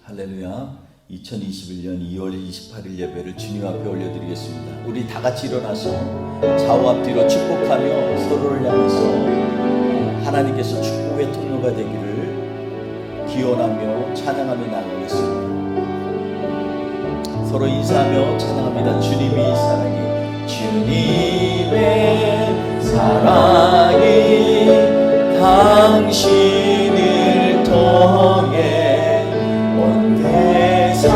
할렐루야. 2021년 2월 28일 예배를 주님 앞에 올려드리겠습니다. 우리 다 같이 일어나서 좌우 앞뒤로 축복하며 서로를 향해서 하나님께서 축복의 통로가 되기를 기원하며 찬양하며 나가겠습니다. 서로 인사하며 찬양합니다. 주님이 사랑이, 주님의 사랑이 당신을 통해 온 세상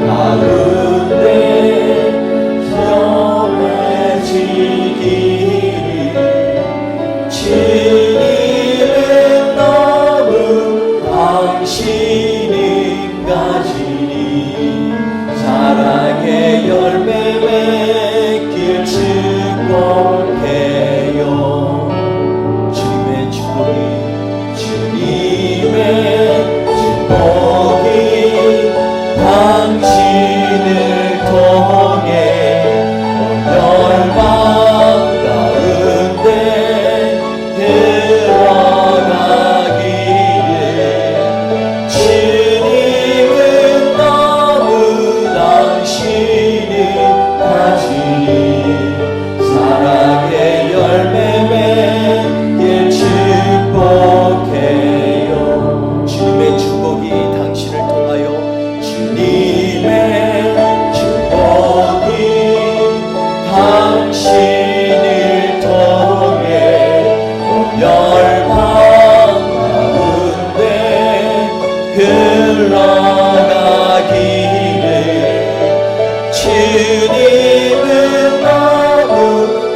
가운데 전해지기를 주님은 너무 당신은 가지니 사랑의 열매 맺길 축복해요. 주님의 축복이 당신을 통해 온 열방 가운데 들어가기를 주님은 너무 당신을 가지니 사랑의 열매 맺길 축복해요. 주님의 축복이 당신을 통하여 주님의 축복이 당신을 통해 온 열방 가운데 흘러가기를 주님은 너무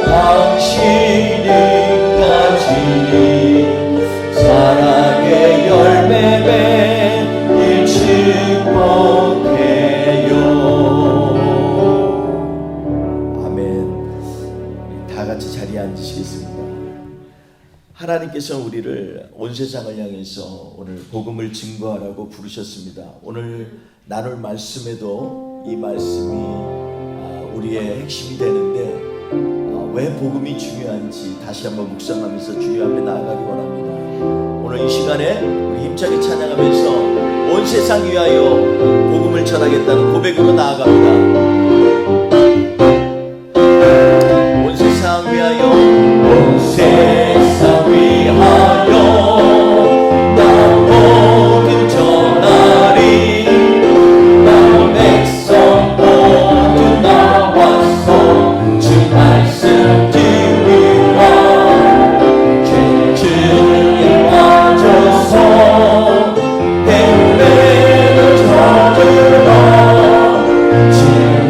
당신을 가지니 사랑의 열매 맺길 축복해요. 아멘. 다 같이 자리에 앉으시겠습니다. 하나님께서 우리를 온 세상을 향해서 오늘 복음을 증거하라고 부르셨습니다. 오늘 나눌 말씀에도 이 말씀이 우리의 핵심이 되는데 왜 복음이 중요한지 다시 한번 묵상하면서 주님 앞에 나아가기 원합니다. 오늘 이 시간에 우리 힘차게 찬양하면서 온 세상 위하여 복음을 전하겠다는 고백으로 나아갑니다. 온 세상 위하여, 온 세상 위하여 나 복음 전하리. 나 백성 모두 나와서 주 말씀 들으라. 주님 와줘서 행배를 저주라. 주님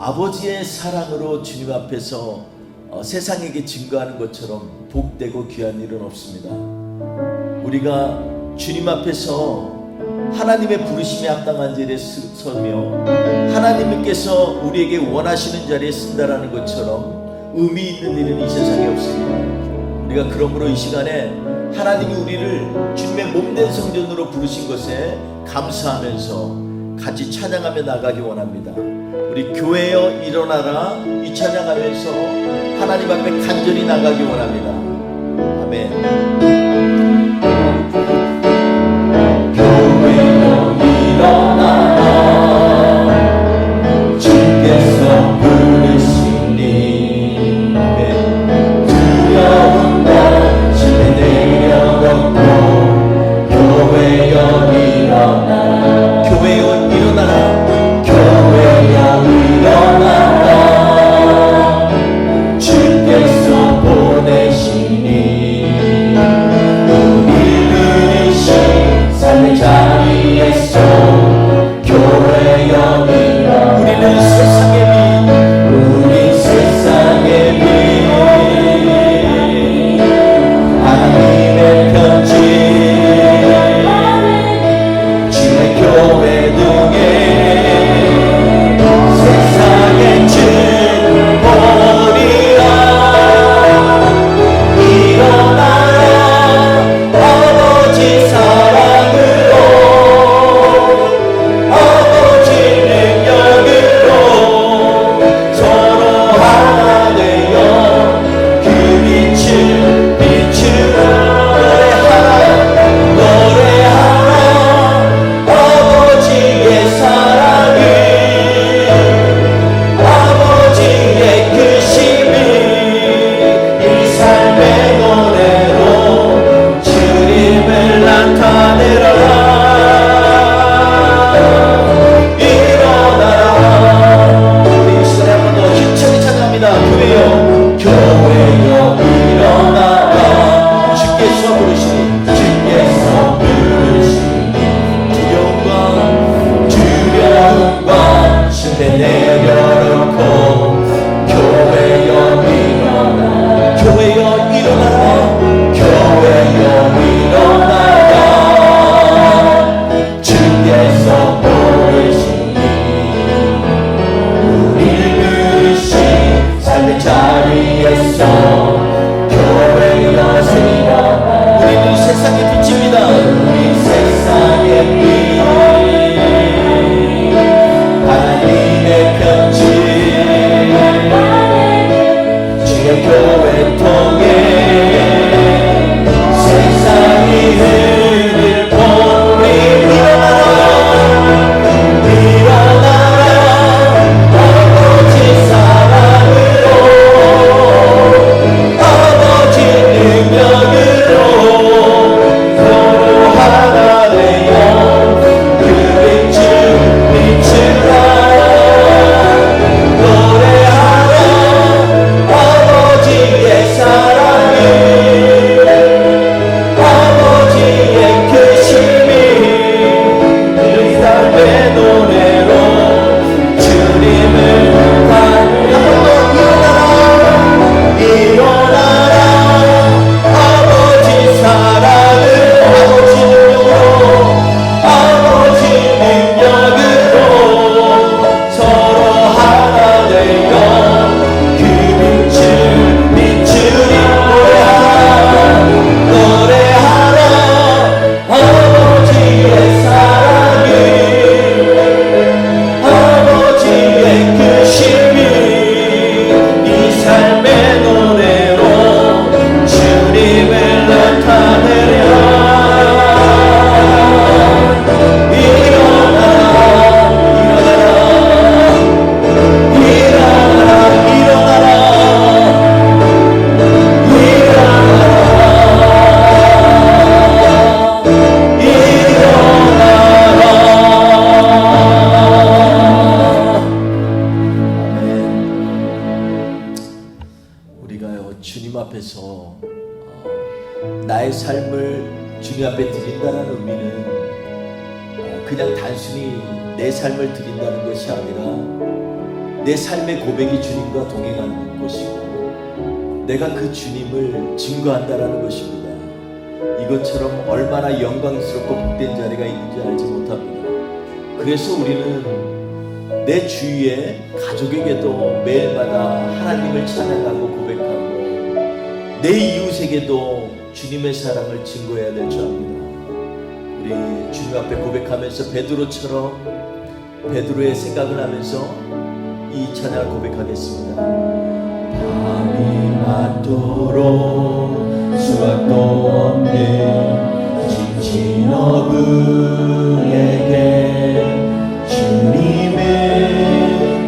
아버지의 사랑으로 주님 앞에서 세상에게 증거하는 것처럼 복되고 귀한 일은 없습니다. 우리가 주님 앞에서 하나님의 부르심에 합당한 자리에 서며 하나님께서 우리에게 원하시는 자리에 쓴다라는 것처럼 의미 있는 일은 이 세상에 없습니다. 우리가 그러므로 이 시간에 하나님이 우리를 주님의 몸된 성전으로 부르신 것에 감사하면서 같이 찬양하며 나가기 원합니다. 우리 교회여 일어나라 이 찬양하면서 하나님 앞에 간절히 나가기 원합니다. 아멘. 교회여 일어나라 주께서 부르시니 두려운 날 집에 내려놓고 교회여 일어나라 교회여 일어나라 교회여 일어나라 주께서 보내시니 우리 부르신 삶의 자리에서 교회여 일어나라 우리는 세상의 빛 우리 세상의 빛 하나님의 편지 주의 교회 등에 세상의 증거리라 일어나라 아버지 사랑으로 아버지 능력으로 서로 하나 되어 그 빛을 비추라 노래하라 아버지의 사랑을 아버지의 크심을 이 삶의 노래로 주님을 나타내라 일어나라 우리 이 시간에 한 번 더 힘차게 찬양합니다. 교회여 일어나라 주께서 부르시니 두려움과 심해 내려놓고 교회여 일어나라 교회여 일어나라 교회여 일어나라 주께서 부르시니 우리를 부르신 삶의 자리에서 교회여 일어나라 우리는 세상의 빛입니다. 우리 세상의 빛 하나님의 편지 주의 교회 통해 세상이 흐를 보리 일어나라 아버지 사랑으로 아버지 능력으로 서로 하나 되어 그 빛을 비추라 노래하라 아버지의 사랑을 아버지의 크심이 이 삶의 노래로 주님을 한번 더 일어나라 아버지 사랑을 아버지 능력으로 아버지 능력으로 서로 하나 되어 그 빛을 비추리 노래하라 아버지의 사랑을 아버지의 크심이 이 삶의 노래로 주님을 나타내려 주님 앞에서 나의 삶을 주님 앞에 드린다는 의미는 그냥 단순히 내 삶을 드린다는 것이 아니라 내 내 삶의 고백이 주님과 동행하는 것이고 내가 그 주님을 증거한다라는 것입니다. 이것처럼 얼마나 영광스럽고 복된 자리가 있는지 알지 못합니다. 그래서 우리는 내 주위의 가족에게도 매일마다 하나님을 찬양하고 고백하고 내 이웃에게도 주님의 사랑을 증거해야 될 줄 압니다. 우리 주님 앞에 고백하면서 베드로의 생각을 하면서 이 찬양을 고백하겠습니다. 밤이 맞도록 수확도 없는 지친 어부에게 주님은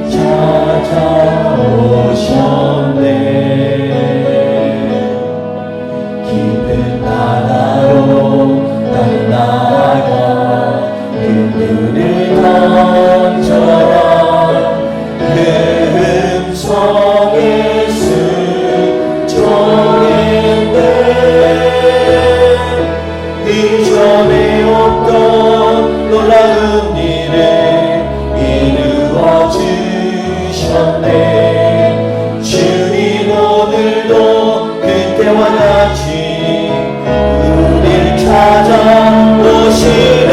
찾아오셨네. 깊은 바다로 난 나아가 그물을 던져라. 그 음성에 순종했네. 이전에 없던 놀라운 일을 이루어 주셨네. 주님 오늘도 그때와 같이 우릴 찾아오시네.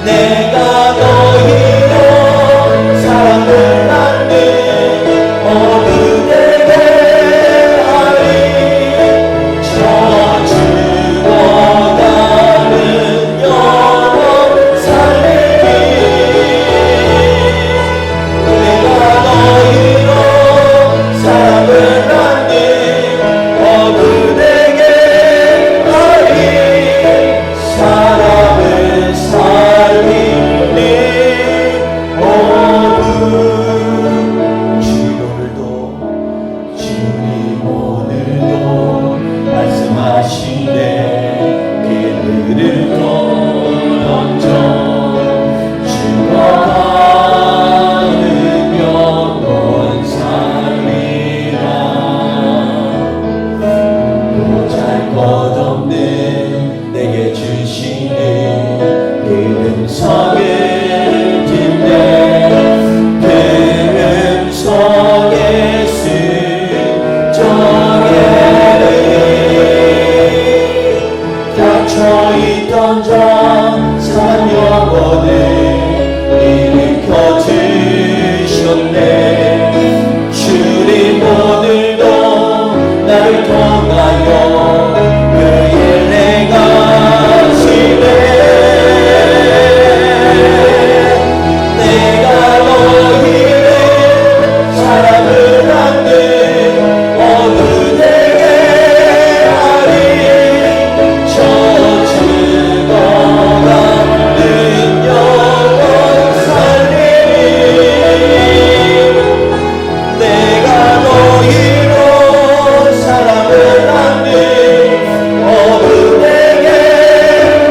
내가 너희로 사랑을 낳는 어른에게 하리. 저 죽어가는 영혼 살리리. 내가 너희로 사랑을 낳는 어른에게 하리. 사람을 살리니 어분. 주님 오늘도 말씀하시네. 그들을 던져 죽어가는 영혼 살리라. 보잘것없는 내게 주시는 그 음성을 듣네. 그 음성에 순종하리. 닫혀있던 상한 영혼을 일으켜 주셨네. 주님 오늘도 나를 통하여 그 일 행하시네. 내가 너희를 사랑을 낳는 어른에게 하리. 저 죽어가는 영혼 살리리. 내가 너희로 사랑을 낳는 어른에게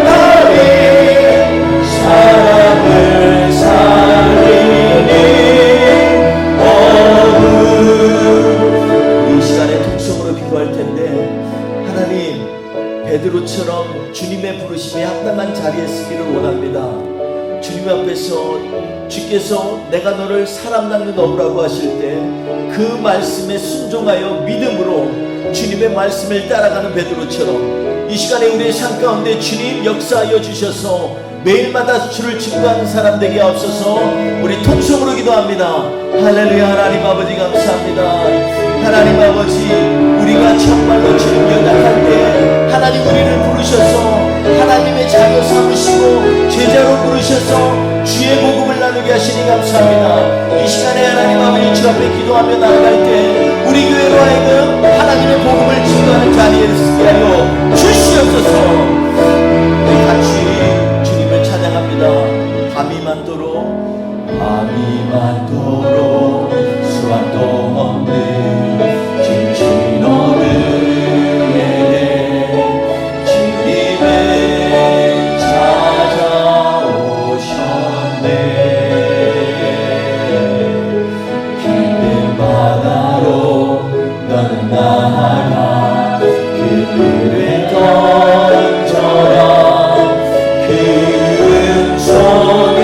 하리. 사랑을 살리니 어른. 이 시간에 통성으로 기도할 텐데, 하나님, 베드로처럼 주님의 부르심에 합당한 자리에 서기를 원합니다. 주님 앞에서 주께서 내가 너를 사람 낚는 어부라고 하실 때 그 말씀에 순종하여 믿음으로 주님의 말씀을 따라가는 베드로처럼 이 시간에 우리의 삶 가운데 주님 역사하여 주셔서 매일마다 주를 증거하는 사람 되게 하옵소서. 우리 통성으로 기도합니다. 할렐루야. 하나님 아버지 감사합니다. 하나님 아버지, 우리가 정말로 주님 연약할 때 하나님 우리를 부르셔서 하나님의 자녀 삼으시고 제자로 부르셔서 주의 복음을 나누게 하시니 감사합니다. 이 시간에 하나님 아버지 주 앞에 기도하며 나아갈 때 우리 교회로 하여금 하나님의 복음을 증거하는 자리에 서게 하여 주시옵소서. 우리 같이 주님을 찬양합니다. 밤이 맞도록 수완도 없는 진진 어른에게 주님은 찾아오셨네. 깊은 바다로 너는 나아가 그들을 던져라. 그 음성에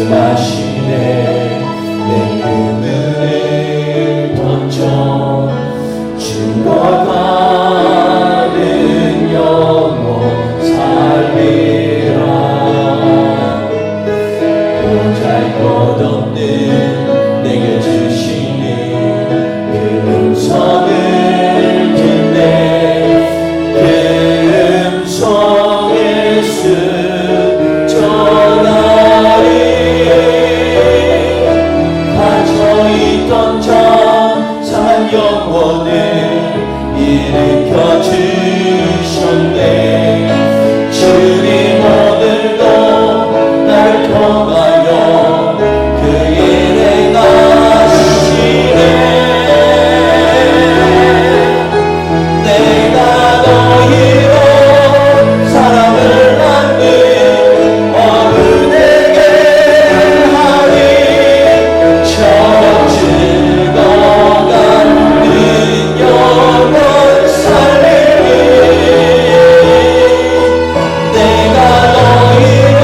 말씀하시네 내 그늘을 던져 죽어가는 영혼 살리라 보잘것없는 내게 주시는 그 음성을 듣네 그 음성의 뜻 전하리 갇혀있던 장사한 영혼을 일으켜 주셨네 주님 오늘도 나를 통하여 그 일에 가시네 내가 너희로 사랑을 낳는 어른에게 하리 저 죽어가는 영혼 살리리 내가 너희로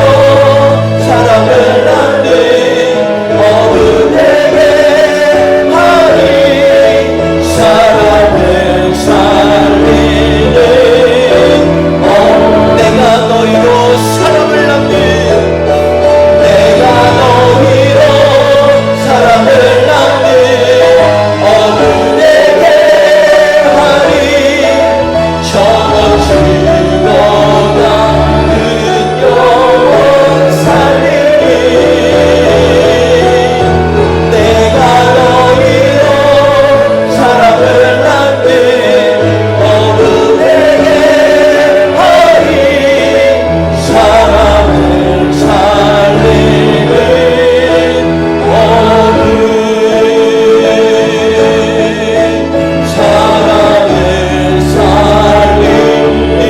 사랑을 낳는 어른에게 하리 사랑을 살리는 내가 너희로 사랑을 낳는 내가 너희로 사랑을 낳는 어른에게 하리 저거 죽어가는 영혼 살리리 내가 너희로 사랑을 낳는 어른에게 하리 사랑을 살리는 어른 사랑을 살리는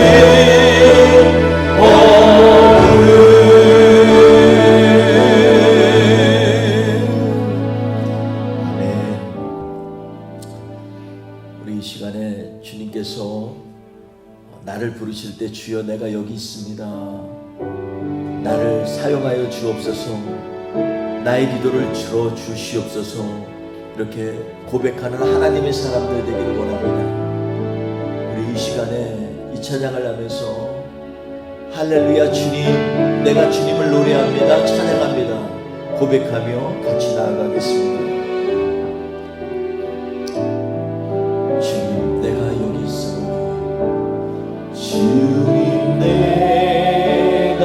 어른 아멘. 우리 이 시간에 주님께서 나를 부르실 때 주여 내가 여기 있습니다 나를 사용하여 주옵소서 나의 기도를 들어주시옵소서 이렇게 고백하는 하나님의 사람들 되기를 원합니다 우리 이 시간에 이 찬양을 하면서 할렐루야 주님 내가 주님을 노래합니다 찬양합니다 고백하며 같이 나아가겠습니다 주님 내가 여기 있사오니 주님 내가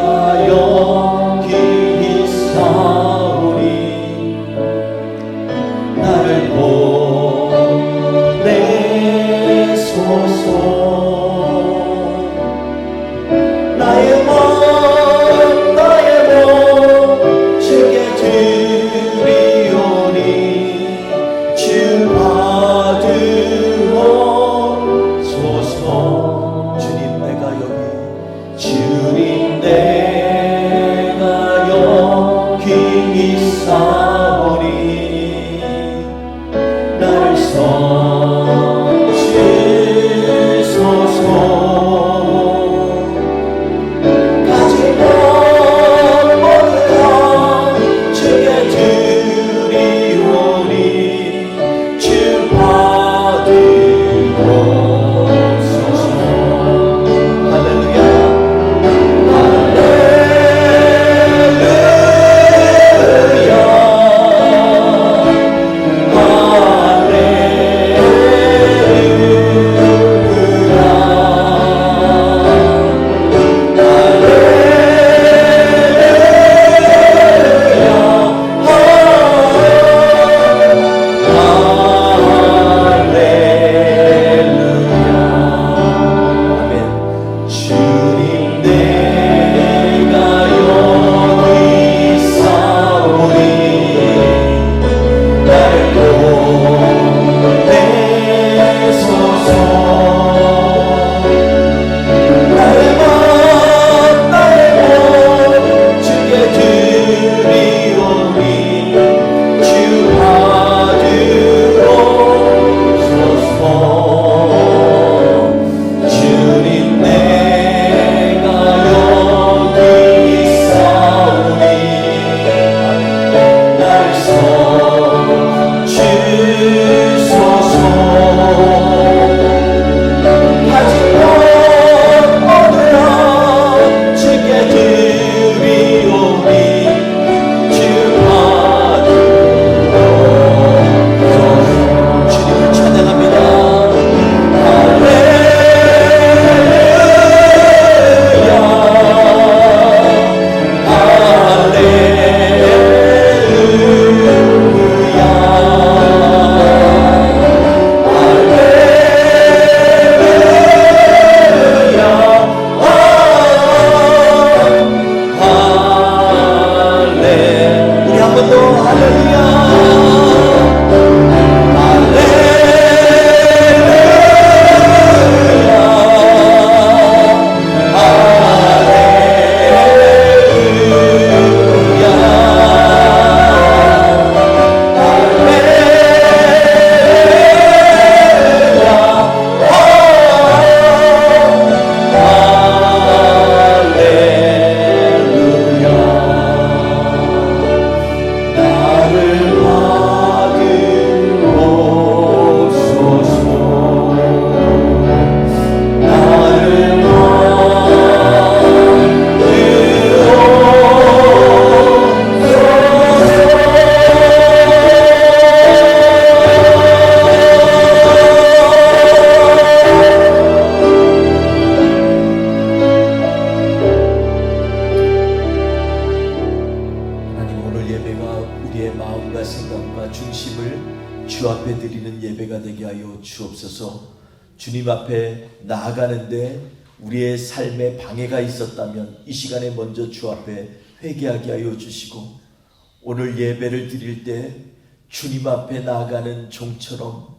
여기 있사오니 나를 보내소서 나의 몸 주께 드리오니 되게 하여 주옵소서. 주님 앞에 나아가는데 우리의 삶에 방해가 있었다면 이 시간에 먼저 주 앞에 회개하게 하여 주시고, 오늘 예배를 드릴 때 주님 앞에 나아가는 종처럼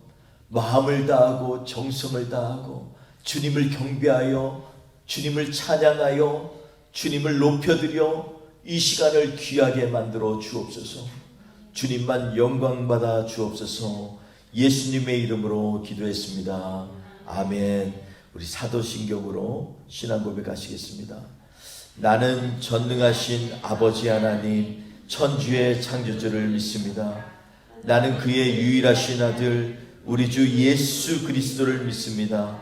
마음을 다하고 정성을 다하고 주님을 경배하여 주님을 찬양하여 주님을 높여드려 이 시간을 귀하게 만들어 주옵소서. 주님만 영광받아 주옵소서. 예수님의 이름으로 기도했습니다. 아멘. 우리 사도신경으로 신앙 고백하시겠습니다. 나는 전능하신 아버지 하나님 천주의 창조주를 믿습니다. 나는 그의 유일하신 아들 우리 주 예수 그리스도를 믿습니다.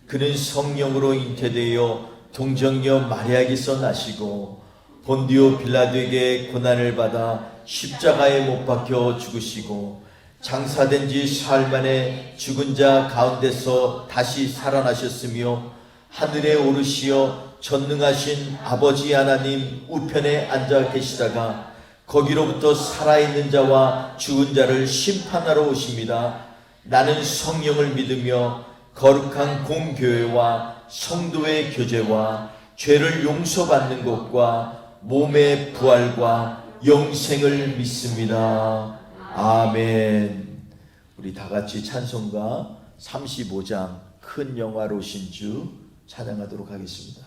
그는 성령으로 잉태되어 동정녀 마리아에게서 나시고 본디오 빌라도에게 고난을 받아 십자가에 못 박혀 죽으시고 장사된 지 사흘 만에 죽은 자 가운데서 다시 살아나셨으며 하늘에 오르시어 전능하신 아버지 하나님 우편에 앉아 계시다가 거기로부터 살아있는 자와 죽은 자를 심판하러 오십니다. 나는 성령을 믿으며 거룩한 공교회와 성도의 교제와 죄를 용서받는 것과 몸의 부활과 영생을 믿습니다. 아멘. 우리 다같이 찬송가 35장 큰 영화로우신 주 찬양하도록 하겠습니다.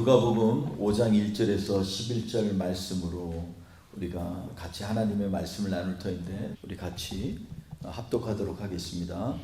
누가복음 5장 1절에서 11절 말씀으로 우리가 같이 하나님의 말씀을 나눌 터인데 우리 같이 합독하도록 하겠습니다.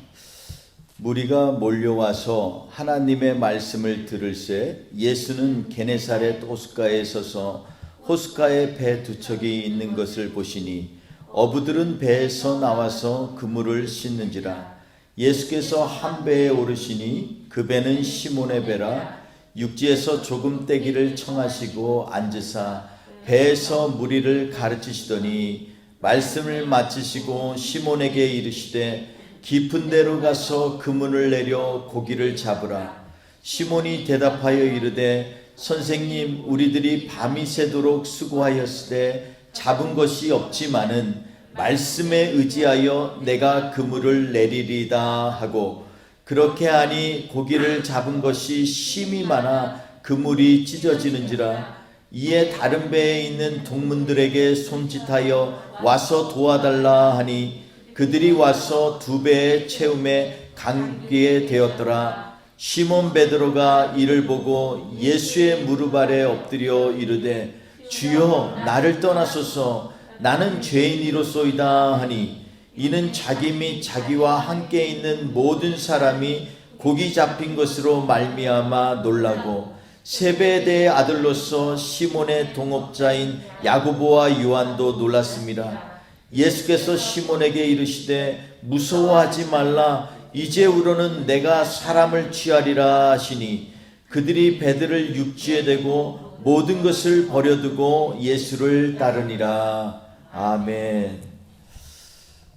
무리가 몰려와서 하나님의 말씀을 들을새 예수는 게네사렛 호숫가에 서서 호숫가에 배 두 척이 있는 것을 보시니 어부들은 배에서 나와서 그물을 씻는지라. 예수께서 한 배에 오르시니 그 배는 시몬의 배라. 육지에서 조금 떼기를 청하시고 앉으사 배에서 무리를 가르치시더니 말씀을 마치시고 시몬에게 이르시되 깊은 데로 가서 그물을 내려 고기를 잡으라. 시몬이 대답하여 이르되 선생님, 우리들이 밤이 새도록 수고하였으되 잡은 것이 없지만은 말씀에 의지하여 내가 그물을 내리리다 하고, 그렇게 하니 고기를 잡은 것이 심히 많아 그물이 찢어지는지라. 이에 다른 배에 있는 동문들에게 손짓하여 와서 도와달라 하니 그들이 와서 두 배의 채움에 감기게 되었더라. 시몬 베드로가 이를 보고 예수의 무릎 아래 엎드려 이르되 주여, 나를 떠나소서, 나는 죄인이로소이다 하니, 이는 자기 및 자기와 함께 있는 모든 사람이 고기 잡힌 것으로 말미암아 놀라고 세베대의 아들로서 시몬의 동업자인 야고보와 요한도 놀랐습니다. 예수께서 시몬에게 이르시되 무서워하지 말라, 이제후로는 내가 사람을 취하리라 하시니 그들이 배들을 육지에 대고 모든 것을 버려두고 예수를 따르니라. 아멘.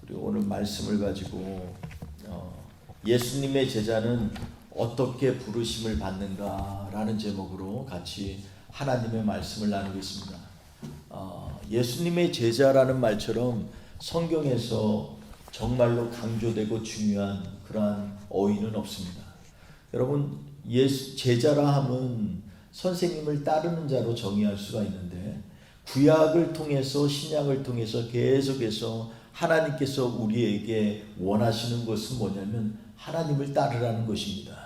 우리 오늘 말씀을 가지고 예수님의 제자는 어떻게 부르심을 받는가라는 제목으로 같이 하나님의 말씀을 나누겠습니다. 예수님의 제자라는 말처럼 성경에서 정말로 강조되고 중요한 그러한 어휘는 없습니다. 여러분, 제자라 함은 선생님을 따르는 자로 정의할 수가 있는데, 구약을 통해서 신약을 통해서 계속해서 하나님께서 우리에게 원하시는 것은 뭐냐면 하나님을 따르라는 것입니다.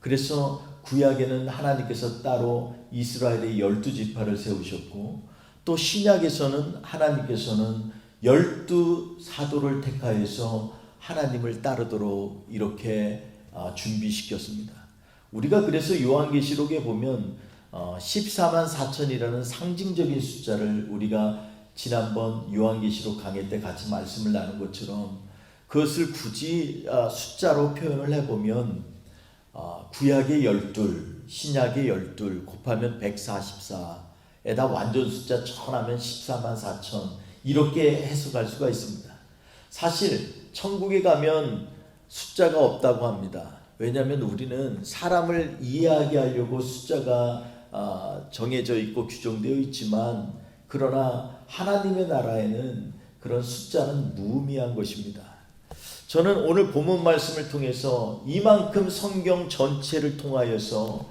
그래서 구약에는 하나님께서 따로 이스라엘의 12지파를 세우셨고, 또 신약에서는 하나님께서는 12사도를 택하여서 하나님을 따르도록 이렇게 준비시켰습니다. 우리가 그래서 요한계시록에 보면 14만 4천이라는 상징적인 숫자를 우리가 지난번 요한계시록 강의 때 같이 말씀을 나눈 것처럼 그것을 굳이 숫자로 표현을 해보면 구약의 12, 신약의 12 곱하면 144에다 완전 숫자 천하면 14만 4천, 이렇게 해석할 수가 있습니다. 사실 천국에 가면 숫자가 없다고 합니다. 왜냐하면 우리는 사람을 이해하게 하려고 숫자가 정해져 있고 규정되어 있지만, 그러나 하나님의 나라에는 그런 숫자는 무의미한 것입니다. 저는 오늘 본문 말씀을 통해서 이만큼 성경 전체를 통하여서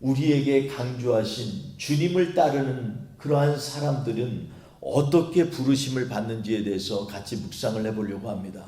우리에게 강조하신 주님을 따르는 그러한 사람들은 어떻게 부르심을 받는지에 대해서 같이 묵상을 해보려고 합니다.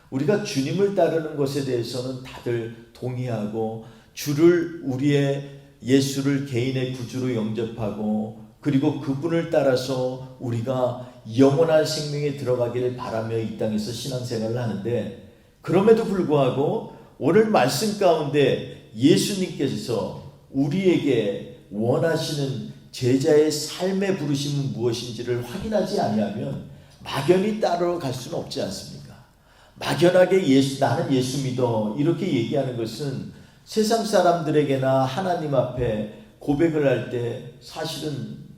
우리가 주님을 따르는 것에 대해서는 다들 동의하고, 주를 우리의 예수를 개인의 구주로 영접하고, 그리고 그분을 따라서 우리가 영원한 생명에 들어가기를 바라며 이 땅에서 신앙생활을 하는데, 그럼에도 불구하고 오늘 말씀 가운데 예수님께서 우리에게 원하시는 제자의 삶의 부르심은 무엇인지를 확인하지 아니하면 막연히 따라갈 수는 없지 않습니까? 막연하게 나는 예수 믿어 이렇게 얘기하는 것은 세상 사람들에게나 하나님 앞에 고백을 할 때 사실은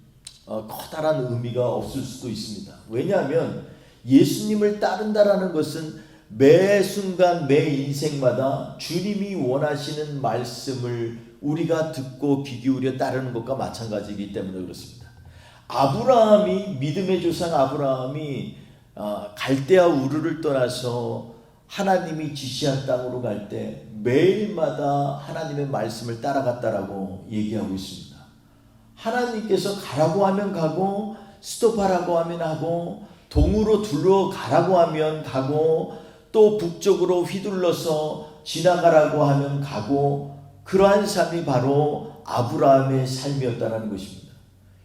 커다란 의미가 없을 수도 있습니다. 왜냐하면 예수님을 따른다라는 것은 매 순간 매 인생마다 주님이 원하시는 말씀을 우리가 듣고 귀 기울여 따르는 것과 마찬가지이기 때문에 그렇습니다. 아브라함이, 믿음의 조상 아브라함이 갈대아 우르를 떠나서 하나님이 지시한 땅으로 갈 때 매일마다 하나님의 말씀을 따라갔다라고 얘기하고 있습니다. 하나님께서 가라고 하면 가고, 스톱하라고 하면 하고, 동으로 둘러 가라고 하면 가고, 또 북쪽으로 휘둘러서 지나가라고 하면 가고, 그러한 삶이 바로 아브라함의 삶이었다는 것입니다.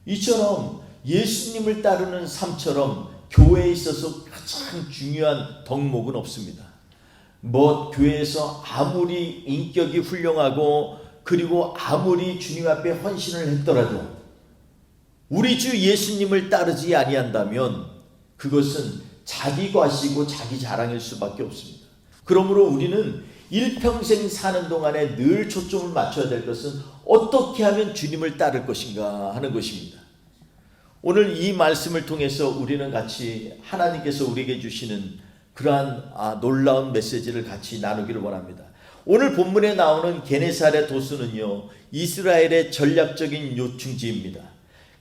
이처럼 예수님을 따르는 삶처럼 교회에 있어서 가장 중요한 덕목은 없습니다. 교회에서 아무리 인격이 훌륭하고 그리고 아무리 주님 앞에 헌신을 했더라도 우리 주 예수님을 따르지 아니한다면 그것은 자기 과시고 자기 자랑일 수밖에 없습니다. 그러므로 우리는 일평생 사는 동안에 늘 초점을 맞춰야 될 것은 어떻게 하면 주님을 따를 것인가 하는 것입니다. 오늘 이 말씀을 통해서 우리는 같이 하나님께서 우리에게 주시는 그러한 놀라운 메시지를 같이 나누기를 원합니다. 오늘 본문에 나오는 게네사렛 호수는요, 이스라엘의 전략적인 요충지입니다.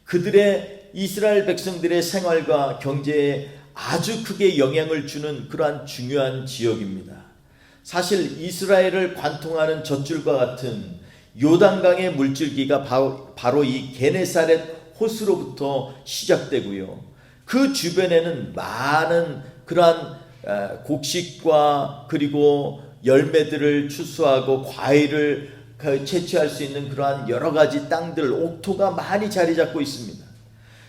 그들의 이스라엘 백성들의 생활과 경제에 아주 크게 영향을 주는 그러한 중요한 지역입니다. 사실 이스라엘을 관통하는 젖줄과 같은 요단강의 물줄기가 바로 이 게네사렛 호수로부터 시작되고요. 그 주변에는 많은 그러한 곡식과 그리고 열매들을 추수하고 과일을 채취할 수 있는 그러한 여러 가지 땅들, 옥토가 많이 자리 잡고 있습니다.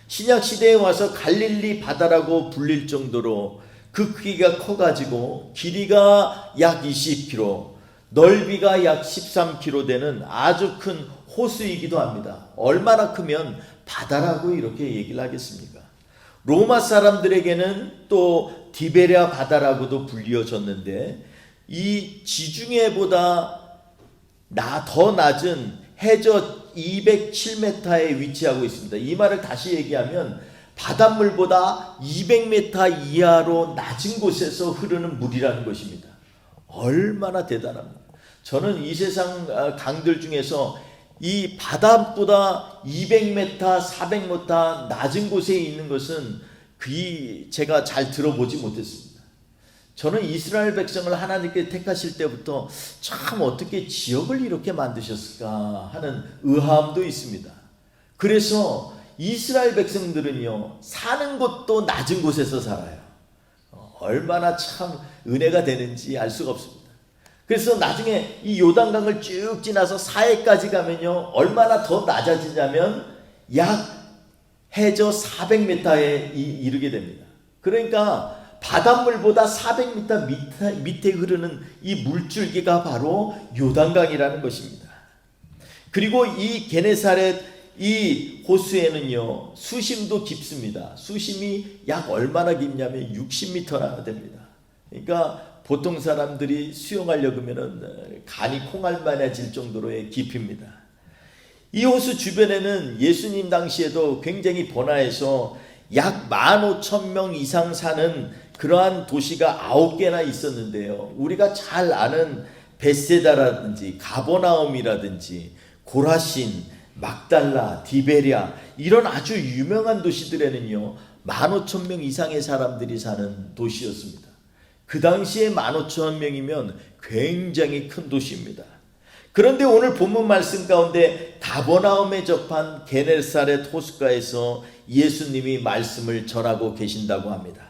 신약 시대에 와서 갈릴리 바다라고 불릴 정도로 그 크기가 커가지고 길이가 약 20km, 넓이가 약 13km 되는 아주 큰 호수이기도 합니다. 얼마나 크면 바다라고 이렇게 얘기를 하겠습니까? 로마 사람들에게는 또 디베랴 바다라고도 불리어졌는데 이 지중해보다 더 낮은 해저 207m에 위치하고 있습니다. 이 말을 다시 얘기하면 바닷물보다 200m 이하로 낮은 곳에서 흐르는 물이라는 것입니다. 얼마나 대단합니까? 저는 이 세상 강들 중에서 이 바다보다 200m, 400m 낮은 곳에 있는 것은 제가 잘 들어보지 못했습니다. 저는 이스라엘 백성을 하나님께 택하실 때부터 참 어떻게 지역을 이렇게 만드셨을까 하는 의아함도 있습니다. 그래서 이스라엘 백성들은요, 사는 곳도 낮은 곳에서 살아요. 얼마나 참 은혜가 되는지 알 수가 없습니다. 그래서 나중에 이 요단강을 쭉 지나서 사해까지 가면요, 얼마나 더 낮아지냐면 약 해저 400m에 이르게 됩니다. 그러니까 바닷물보다 400m 밑에 흐르는 이 물줄기가 바로 요단강이라는 것입니다. 그리고 이 게네사렛 이 호수에는요, 수심도 깊습니다. 수심이 약 얼마나 깊냐면 60m나 됩니다. 그러니까 보통 사람들이 수영하려고 하면 간이 콩알만해질 정도로의 깊이입니다. 이 호수 주변에는 예수님 당시에도 굉장히 번화해서 약 15,000명 이상 사는 그러한 도시가 9개나 있었는데요. 우리가 잘 아는 베세다라든지 가버나움이라든지 고라신, 막달라, 디베랴 이런 아주 유명한 도시들에는요 15,000명 이상의 사람들이 사는 도시였습니다. 그 당시에 15,000명이면 굉장히 큰 도시입니다. 그런데 오늘 본문 말씀 가운데 가버나움에 접한 게네사렛 호숫가에서 예수님이 말씀을 전하고 계신다고 합니다.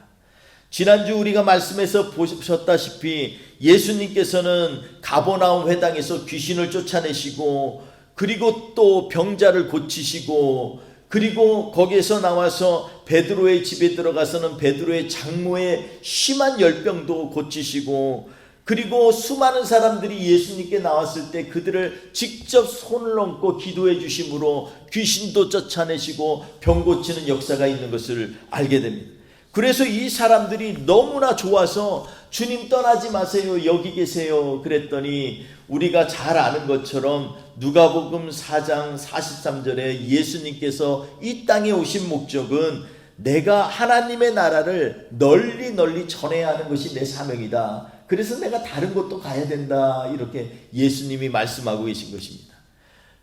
지난주 우리가 말씀에서 보셨다시피 예수님께서는 가버나움 회당에서 귀신을 쫓아내시고 그리고 또 병자를 고치시고 그리고 거기에서 나와서 베드로의 집에 들어가서는 베드로의 장모의 심한 열병도 고치시고 그리고 수많은 사람들이 예수님께 나왔을 때 그들을 직접 손을 얹고 기도해 주심으로 귀신도 쫓아내시고 병 고치는 역사가 있는 것을 알게 됩니다. 그래서 이 사람들이 너무나 좋아서 주님 떠나지 마세요, 여기 계세요 그랬더니 우리가 잘 아는 것처럼 누가복음 4장 43절에 예수님께서 이 땅에 오신 목적은 내가 하나님의 나라를 널리 전해야 하는 것이 내 사명이다. 그래서 내가 다른 곳도 가야 된다. 이렇게 예수님이 말씀하고 계신 것입니다.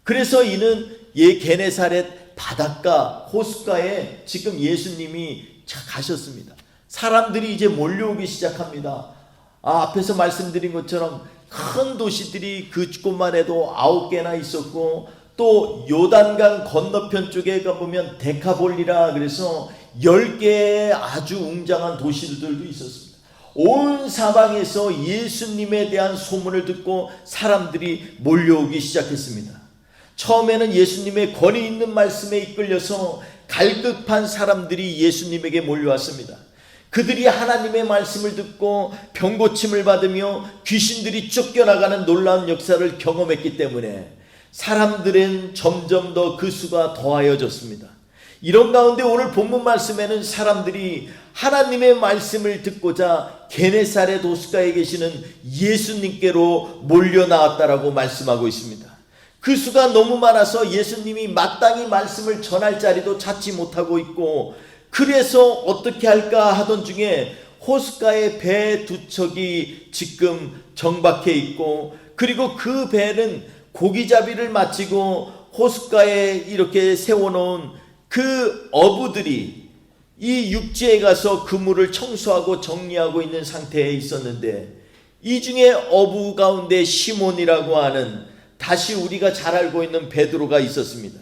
그래서 이는 게네사렛 바닷가 호숫가에 지금 예수님이 가셨습니다. 사람들이 이제 몰려오기 시작합니다. 앞에서 말씀드린 것처럼 큰 도시들이 그곳만 해도 9개나 있었고 또 요단강 건너편 쪽에 가보면 데카볼리라 그래서 10개의 아주 웅장한 도시들도 있었습니다. 온 사방에서 예수님에 대한 소문을 듣고 사람들이 몰려오기 시작했습니다. 처음에는 예수님의 권위 있는 말씀에 이끌려서 갈급한 사람들이 예수님에게 몰려왔습니다. 그들이 하나님의 말씀을 듣고 병고침을 받으며 귀신들이 쫓겨나가는 놀라운 역사를 경험했기 때문에 사람들은 점점 더 그 수가 더하여졌습니다. 이런 가운데 오늘 본문 말씀에는 사람들이 하나님의 말씀을 듣고자 게네사렛 호숫가에 계시는 예수님께로 몰려 나왔다라고 말씀하고 있습니다. 그 수가 너무 많아서 예수님이 마땅히 말씀을 전할 자리도 찾지 못하고 있고, 그래서 어떻게 할까 하던 중에 호숫가에 배 두 척이 지금 정박해 있고, 그리고 그 배는 고기잡이를 마치고 호숫가에 이렇게 세워놓은 그 어부들이 이 육지에 가서 그물을 청소하고 정리하고 있는 상태에 있었는데, 이 중에 어부 가운데 시몬이라고 하는, 다시 우리가 잘 알고 있는 베드로가 있었습니다.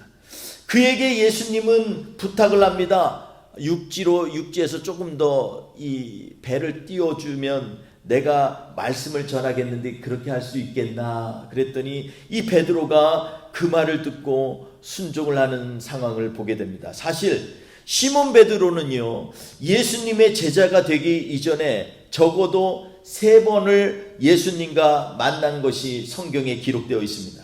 그에게 예수님은 부탁을 합니다. 육지에서 조금 더 이 배를 띄워주면 내가 말씀을 전하겠는데 그렇게 할 수 있겠나? 그랬더니 이 베드로가 그 말을 듣고 순종을 하는 상황을 보게 됩니다. 사실 시몬 베드로는요, 예수님의 제자가 되기 이전에 적어도 3번을 예수님과 만난 것이 성경에 기록되어 있습니다.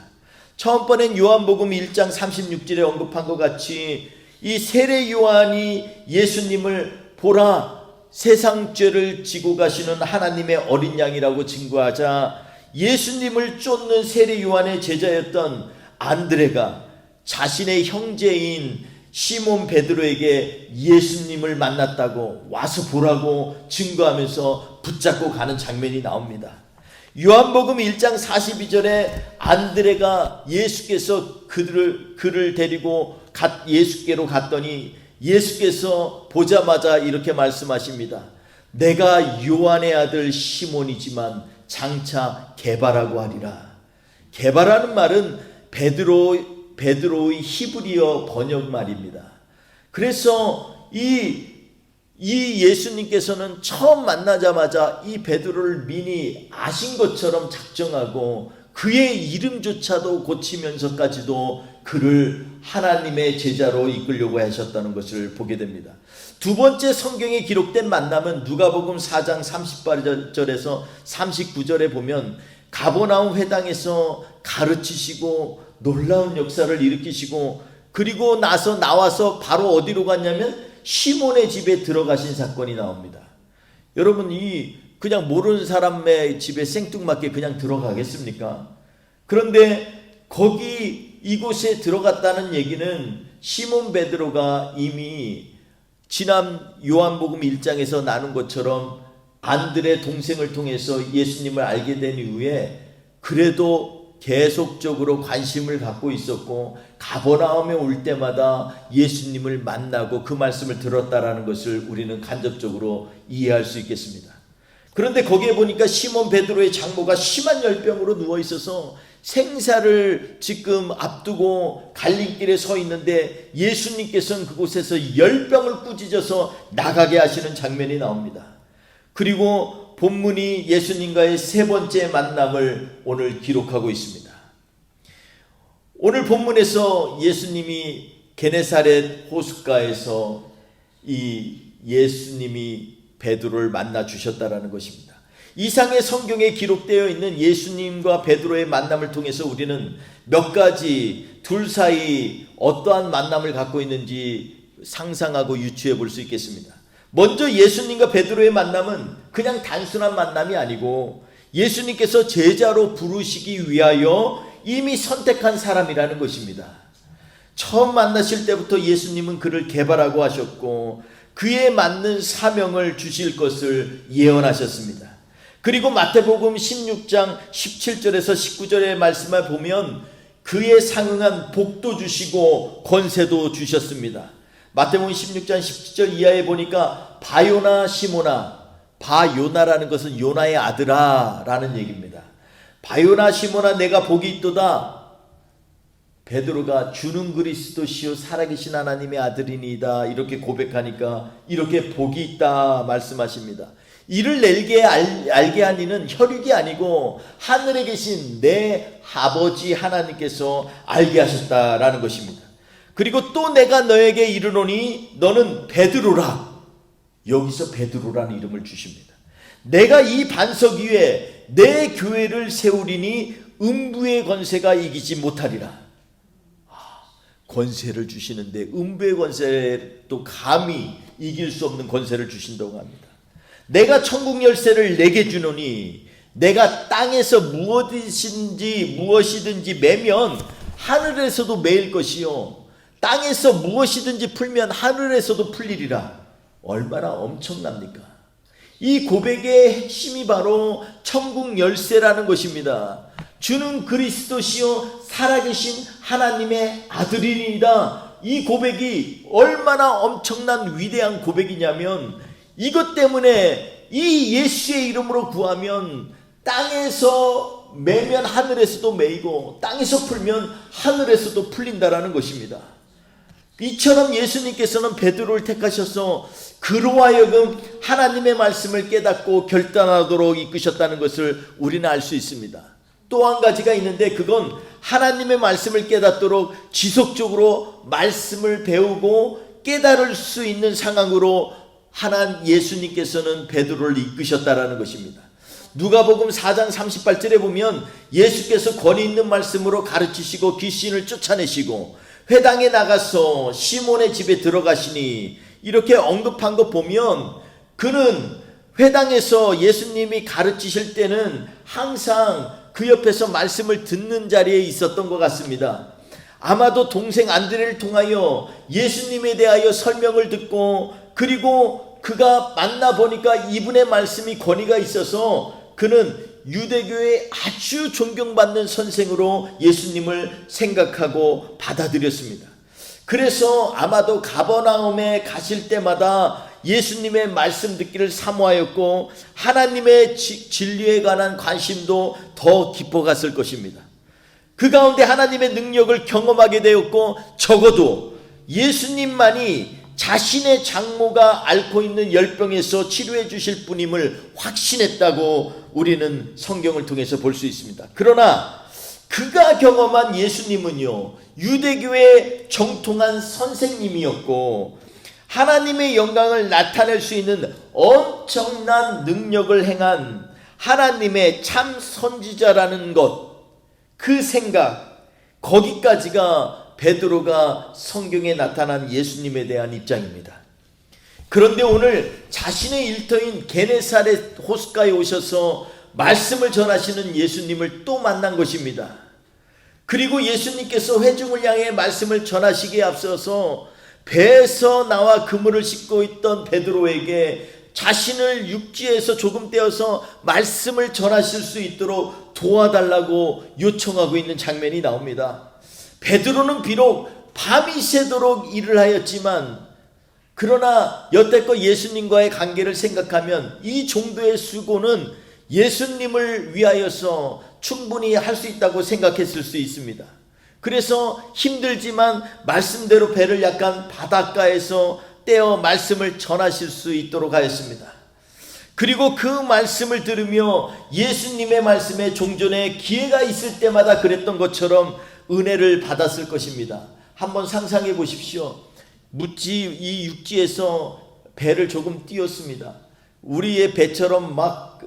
처음번엔 요한복음 1장 36절에 언급한 것 같이 이 세례 요한이 예수님을 보라, 세상 죄를 지고 가시는 하나님의 어린 양이라고 증거하자 예수님을 쫓는 세례 요한의 제자였던 안드레가 자신의 형제인 시몬 베드로에게 예수님을 만났다고 와서 보라고 증거하면서 붙잡고 가는 장면이 나옵니다. 요한복음 1장 42절에 안드레가 예수께서 그를 데리고 예수께로 갔더니 예수께서 보자마자 이렇게 말씀하십니다. 내가 요한의 아들 시몬이지만 장차 게바라고 하리라. 게바라는 말은 베드로의 히브리어 번역 말입니다. 그래서 이 예수님께서는 처음 만나자마자 이 베드로를 미리 아신 것처럼 작정하고 그의 이름조차도 고치면서까지도 그를 하나님의 제자로 이끌려고 하셨다는 것을 보게 됩니다. 두 번째 성경에 기록된 만남은 누가복음 4장 38절에서 39절에 보면 가버나움 회당에서 가르치시고 놀라운 역사를 일으키시고, 그리고 나와서 바로 어디로 갔냐면 시몬의 집에 들어가신 사건이 나옵니다. 여러분, 그냥 모르는 사람의 집에 생뚱맞게 그냥 들어가겠습니까? 그런데 이곳에 들어갔다는 얘기는 시몬 베드로가 이미 지난 요한복음 1장에서 나눈 것처럼 안드레 동생을 통해서 예수님을 알게 된 이후에 그래도 계속적으로 관심을 갖고 있었고, 가버나움에 올 때마다 예수님을 만나고 그 말씀을 들었다라는 것을 우리는 간접적으로 이해할 수 있겠습니다. 그런데 거기에 보니까 시몬 베드로의 장모가 심한 열병으로 누워 있어서 생사를 지금 앞두고 갈림길에 서 있는데 예수님께서는 그곳에서 열병을 꾸짖어서 나가게 하시는 장면이 나옵니다. 그리고 본문이 예수님과의 3번째 만남을 오늘 기록하고 있습니다. 오늘 본문에서 예수님이 게네사렛 호숫가에서 이 예수님이 베드로를 만나 주셨다라는 것입니다. 이상의 성경에 기록되어 있는 예수님과 베드로의 만남을 통해서 우리는 몇 가지 둘 사이 어떠한 만남을 갖고 있는지 상상하고 유추해 볼 수 있겠습니다. 먼저 예수님과 베드로의 만남은 그냥 단순한 만남이 아니고 예수님께서 제자로 부르시기 위하여 이미 선택한 사람이라는 것입니다. 처음 만나실 때부터 예수님은 그를 개발하고 하셨고 그에 맞는 사명을 주실 것을 예언하셨습니다. 그리고 마태복음 16장 17절에서 19절의 말씀을 보면 그에 상응한 복도 주시고 권세도 주셨습니다. 마태복음 16장 17절 이하에 보니까 바요나 시모나, 바요나라는 것은 요나의 아들아 라는 얘기입니다. 바요나 시모나 내가 복이 있도다. 베드로가 주는 그리스도시요 살아계신 하나님의 아들이니이다 이렇게 고백하니까 이렇게 복이 있다 말씀하십니다. 이를 알게 한 이는 혈육이 아니고 하늘에 계신 내 아버지 하나님께서 알게 하셨다라는 것입니다. 그리고 또 내가 너에게 이르노니 너는 베드로라. 여기서 베드로라는 이름을 주십니다. 내가 이 반석 위에 내 교회를 세우리니 음부의 권세가 이기지 못하리라. 권세를 주시는데 음부의 권세도 감히 이길 수 없는 권세를 주신다고 합니다. 내가 천국 열쇠를 내게 주노니 내가 땅에서 무엇이든지 매면 하늘에서도 매일 것이요 땅에서 무엇이든지 풀면 하늘에서도 풀리리라. 얼마나 엄청납니까? 이 고백의 핵심이 바로 천국 열쇠라는 것입니다. 주는 그리스도시요 살아계신 하나님의 아들이니이다. 이 고백이 얼마나 엄청난 위대한 고백이냐면 이것 때문에 이 예수의 이름으로 구하면 땅에서 매면 하늘에서도 매이고 땅에서 풀면 하늘에서도 풀린다라는 것입니다. 이처럼 예수님께서는 베드로를 택하셔서 그로 하여금 하나님의 말씀을 깨닫고 결단하도록 이끄셨다는 것을 우리는 알 수 있습니다. 또 한 가지가 있는데 그건 하나님의 말씀을 깨닫도록 지속적으로 말씀을 배우고 깨달을 수 있는 상황으로 예수님께서는 베드로를 이끄셨다라는 것입니다. 누가복음 4장 38절에 보면 예수께서 권위 있는 말씀으로 가르치시고 귀신을 쫓아내시고 회당에 나가서 시몬의 집에 들어가시니 이렇게 언급한 거 보면 그는 회당에서 예수님이 가르치실 때는 항상 그 옆에서 말씀을 듣는 자리에 있었던 것 같습니다. 아마도 동생 안드레를 통하여 예수님에 대하여 설명을 듣고 그리고 그가 만나보니까 이분의 말씀이 권위가 있어서 그는 유대교의 아주 존경받는 선생으로 예수님을 생각하고 받아들였습니다. 그래서 아마도 가버나움에 가실 때마다 예수님의 말씀 듣기를 사모하였고 하나님의 진리에 관한 관심도 더 깊어갔을 것입니다. 그 가운데 하나님의 능력을 경험하게 되었고 적어도 예수님만이 자신의 장모가 앓고 있는 열병에서 치료해 주실 분임을 확신했다고 우리는 성경을 통해서 볼 수 있습니다. 그러나 그가 경험한 예수님은요, 유대교의 정통한 선생님이었고 하나님의 영광을 나타낼 수 있는 엄청난 능력을 행한 하나님의 참 선지자라는 것, 그 생각, 거기까지가 베드로가 성경에 나타난 예수님에 대한 입장입니다. 그런데 오늘 자신의 일터인 게네사렛 호숫가에 오셔서 말씀을 전하시는 예수님을 또 만난 것입니다. 그리고 예수님께서 회중을 향해 말씀을 전하시기에 앞서서 배에서 나와 그물을 싣고 있던 베드로에게 자신을 육지에서 조금 떼어서 말씀을 전하실 수 있도록 도와달라고 요청하고 있는 장면이 나옵니다. 베드로는 비록 밤이 새도록 일을 하였지만 그러나 여태껏 예수님과의 관계를 생각하면 이 정도의 수고는 예수님을 위하여서 충분히 할 수 있다고 생각했을 수 있습니다. 그래서 힘들지만 말씀대로 배를 약간 바닷가에서 떼어 말씀을 전하실 수 있도록 하였습니다. 그리고 그 말씀을 들으며 예수님의 말씀에 종전에 기회가 있을 때마다 그랬던 것처럼 은혜를 받았을 것입니다. 한번 상상해 보십시오. 이 육지에서 배를 조금 띄웠습니다. 우리의 배처럼 막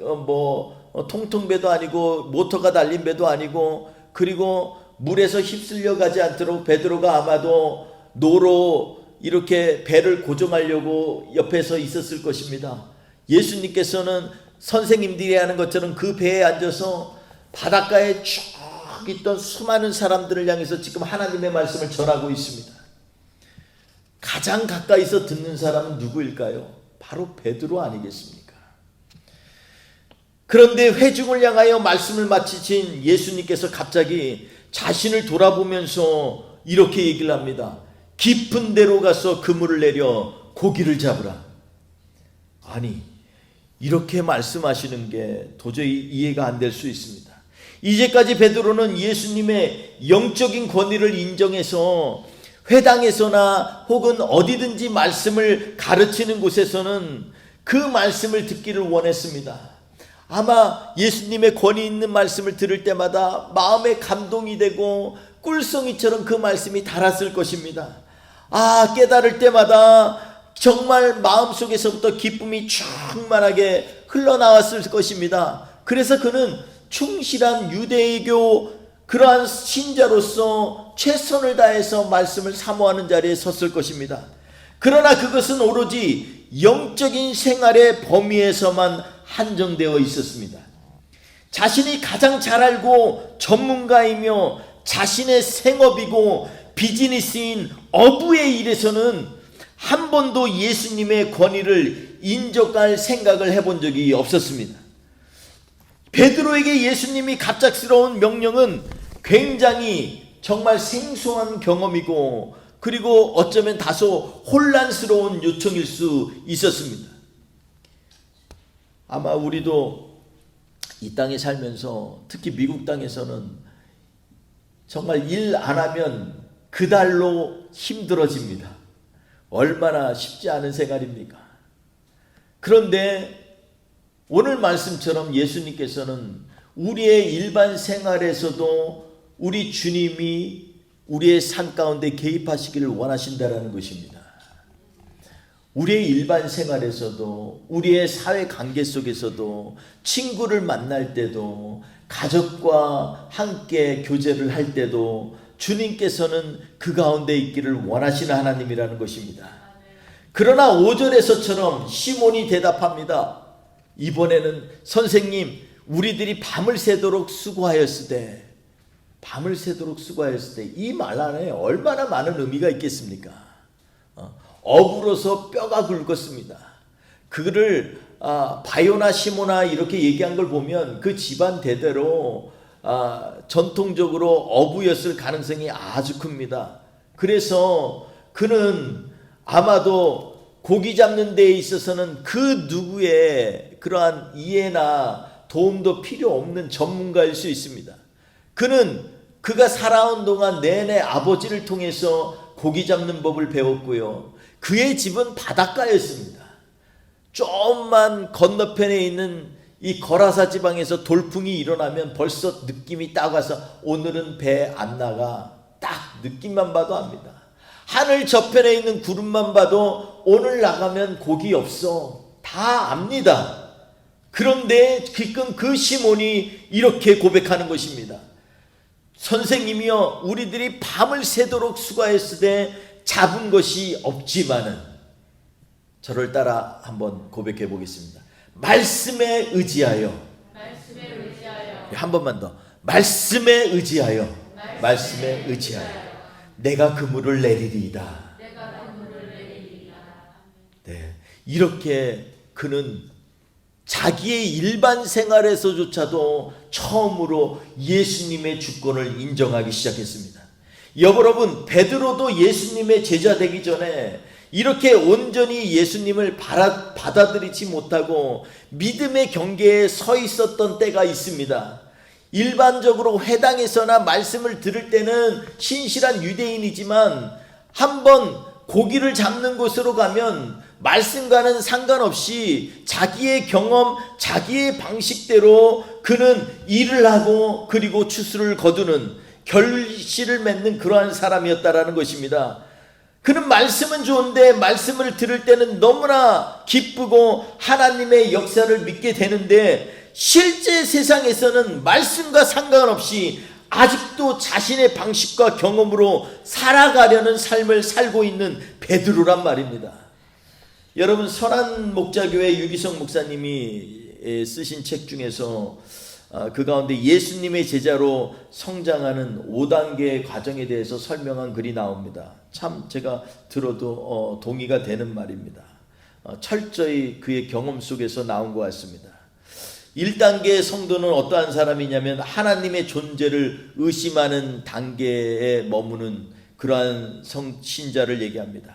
통통배도 아니고 모터가 달린 배도 아니고 그리고 물에서 휩쓸려 가지 않도록 베드로가 아마도 노로 이렇게 배를 고정하려고 옆에서 있었을 것입니다. 예수님께서는 선생님들이 하는 것처럼 그 배에 앉아서 바닷가에 쭉 있던 수많은 사람들을 향해서 지금 하나님의 말씀을 전하고 있습니다. 가장 가까이서 듣는 사람은 누구일까요? 바로 베드로 아니겠습니까? 그런데 회중을 향하여 말씀을 마치신 예수님께서 갑자기 자신을 돌아보면서 이렇게 얘기를 합니다. 깊은 데로 가서 그물을 내려 고기를 잡으라. 아니, 이렇게 말씀하시는 게 도저히 이해가 안 될 수 있습니다. 이제까지 베드로는 예수님의 영적인 권위를 인정해서 회당에서나 혹은 어디든지 말씀을 가르치는 곳에서는 그 말씀을 듣기를 원했습니다. 아마 예수님의 권위 있는 말씀을 들을 때마다 마음에 감동이 되고 꿀송이처럼 그 말씀이 닳았을 것입니다. 깨달을 때마다 정말 마음속에서부터 기쁨이 충만하게 흘러나왔을 것입니다. 그래서 그는 충실한 유대교 그러한 신자로서 최선을 다해서 말씀을 사모하는 자리에 섰을 것입니다. 그러나 그것은 오로지 영적인 생활의 범위에서만 한정되어 있었습니다. 자신이 가장 잘 알고 전문가이며 자신의 생업이고 비즈니스인 어부의 일에서는 한 번도 예수님의 권위를 인정할 생각을 해본 적이 없었습니다. 베드로에게 예수님이 갑작스러운 명령은 굉장히 정말 생소한 경험이고 그리고 어쩌면 다소 혼란스러운 요청일 수 있었습니다. 아마 우리도 이 땅에 살면서 특히 미국 땅에서는 정말 일 안 하면 그달로 힘들어집니다. 얼마나 쉽지 않은 생활입니까? 그런데 오늘 말씀처럼 예수님께서는 우리의 일반 생활에서도 우리 주님이 우리의 삶 가운데 개입하시기를 원하신다라는 것입니다. 우리의 일반 생활에서도 우리의 사회 관계 속에서도 친구를 만날 때도 가족과 함께 교제를 할 때도 주님께서는 그 가운데 있기를 원하시는 하나님이라는 것입니다. 그러나 5절에서처럼 시몬이 대답합니다. 이번에는 선생님 우리들이 밤을 새도록 수고하였으되 이 말 안에 얼마나 많은 의미가 있겠습니까? 어부로서 뼈가 굵었습니다. 그를 바요나 시모나 이렇게 얘기한 걸 보면 그 집안 대대로 전통적으로 어부였을 가능성이 아주 큽니다. 그래서 그는 아마도 고기 잡는 데에 있어서는 그 누구의 그러한 이해나 도움도 필요 없는 전문가일 수 있습니다. 그가 살아온 동안 내내 아버지를 통해서 고기 잡는 법을 배웠고요. 그의 집은 바닷가였습니다. 조금만 건너편에 있는 이 거라사 지방에서 돌풍이 일어나면 벌써 느낌이 딱 와서 오늘은 배 안 나가. 딱 느낌만 봐도 압니다. 하늘 저편에 있는 구름만 봐도 오늘 나가면 고기 없어. 다 압니다. 그런데 기껏 그 시몬이 이렇게 고백하는 것입니다. 선생님이여 우리들이 밤을 새도록 수고했으되 잡은 것이 없지만은 저를 따라 한번 고백해 보겠습니다. 말씀에 의지하여 한 번만 더 말씀에 의지하여 내가 그물을 내리리이다. 네, 이렇게 그는 자기의 일반 생활에서조차도 처음으로 예수님의 주권을 인정하기 시작했습니다. 여러분, 베드로도 예수님의 제자 되기 전에 이렇게 온전히 예수님을 받아들이지 못하고 믿음의 경계에 서 있었던 때가 있습니다. 일반적으로 회당에서나 말씀을 들을 때는 신실한 유대인이지만 한번 고기를 잡는 곳으로 가면 말씀과는 상관없이 자기의 경험, 자기의 방식대로 그는 일을 하고 그리고 추수를 거두는 결실을 맺는 그러한 사람이었다라는 것입니다. 그는 말씀은 좋은데 말씀을 들을 때는 너무나 기쁘고 하나님의 역사를 믿게 되는데 실제 세상에서는 말씀과 상관없이 아직도 자신의 방식과 경험으로 살아가려는 삶을 살고 있는 베드로란 말입니다. 여러분, 선한 목자교회 유기성 목사님이 쓰신 책 중에서 그 가운데 예수님의 제자로 성장하는 5단계의 과정에 대해서 설명한 글이 나옵니다. 참 제가 들어도 동의가 되는 말입니다. 철저히 그의 경험 속에서 나온 것 같습니다. 1단계의 성도는 어떠한 사람이냐면 하나님의 존재를 의심하는 단계에 머무는 그러한 신자를 얘기합니다.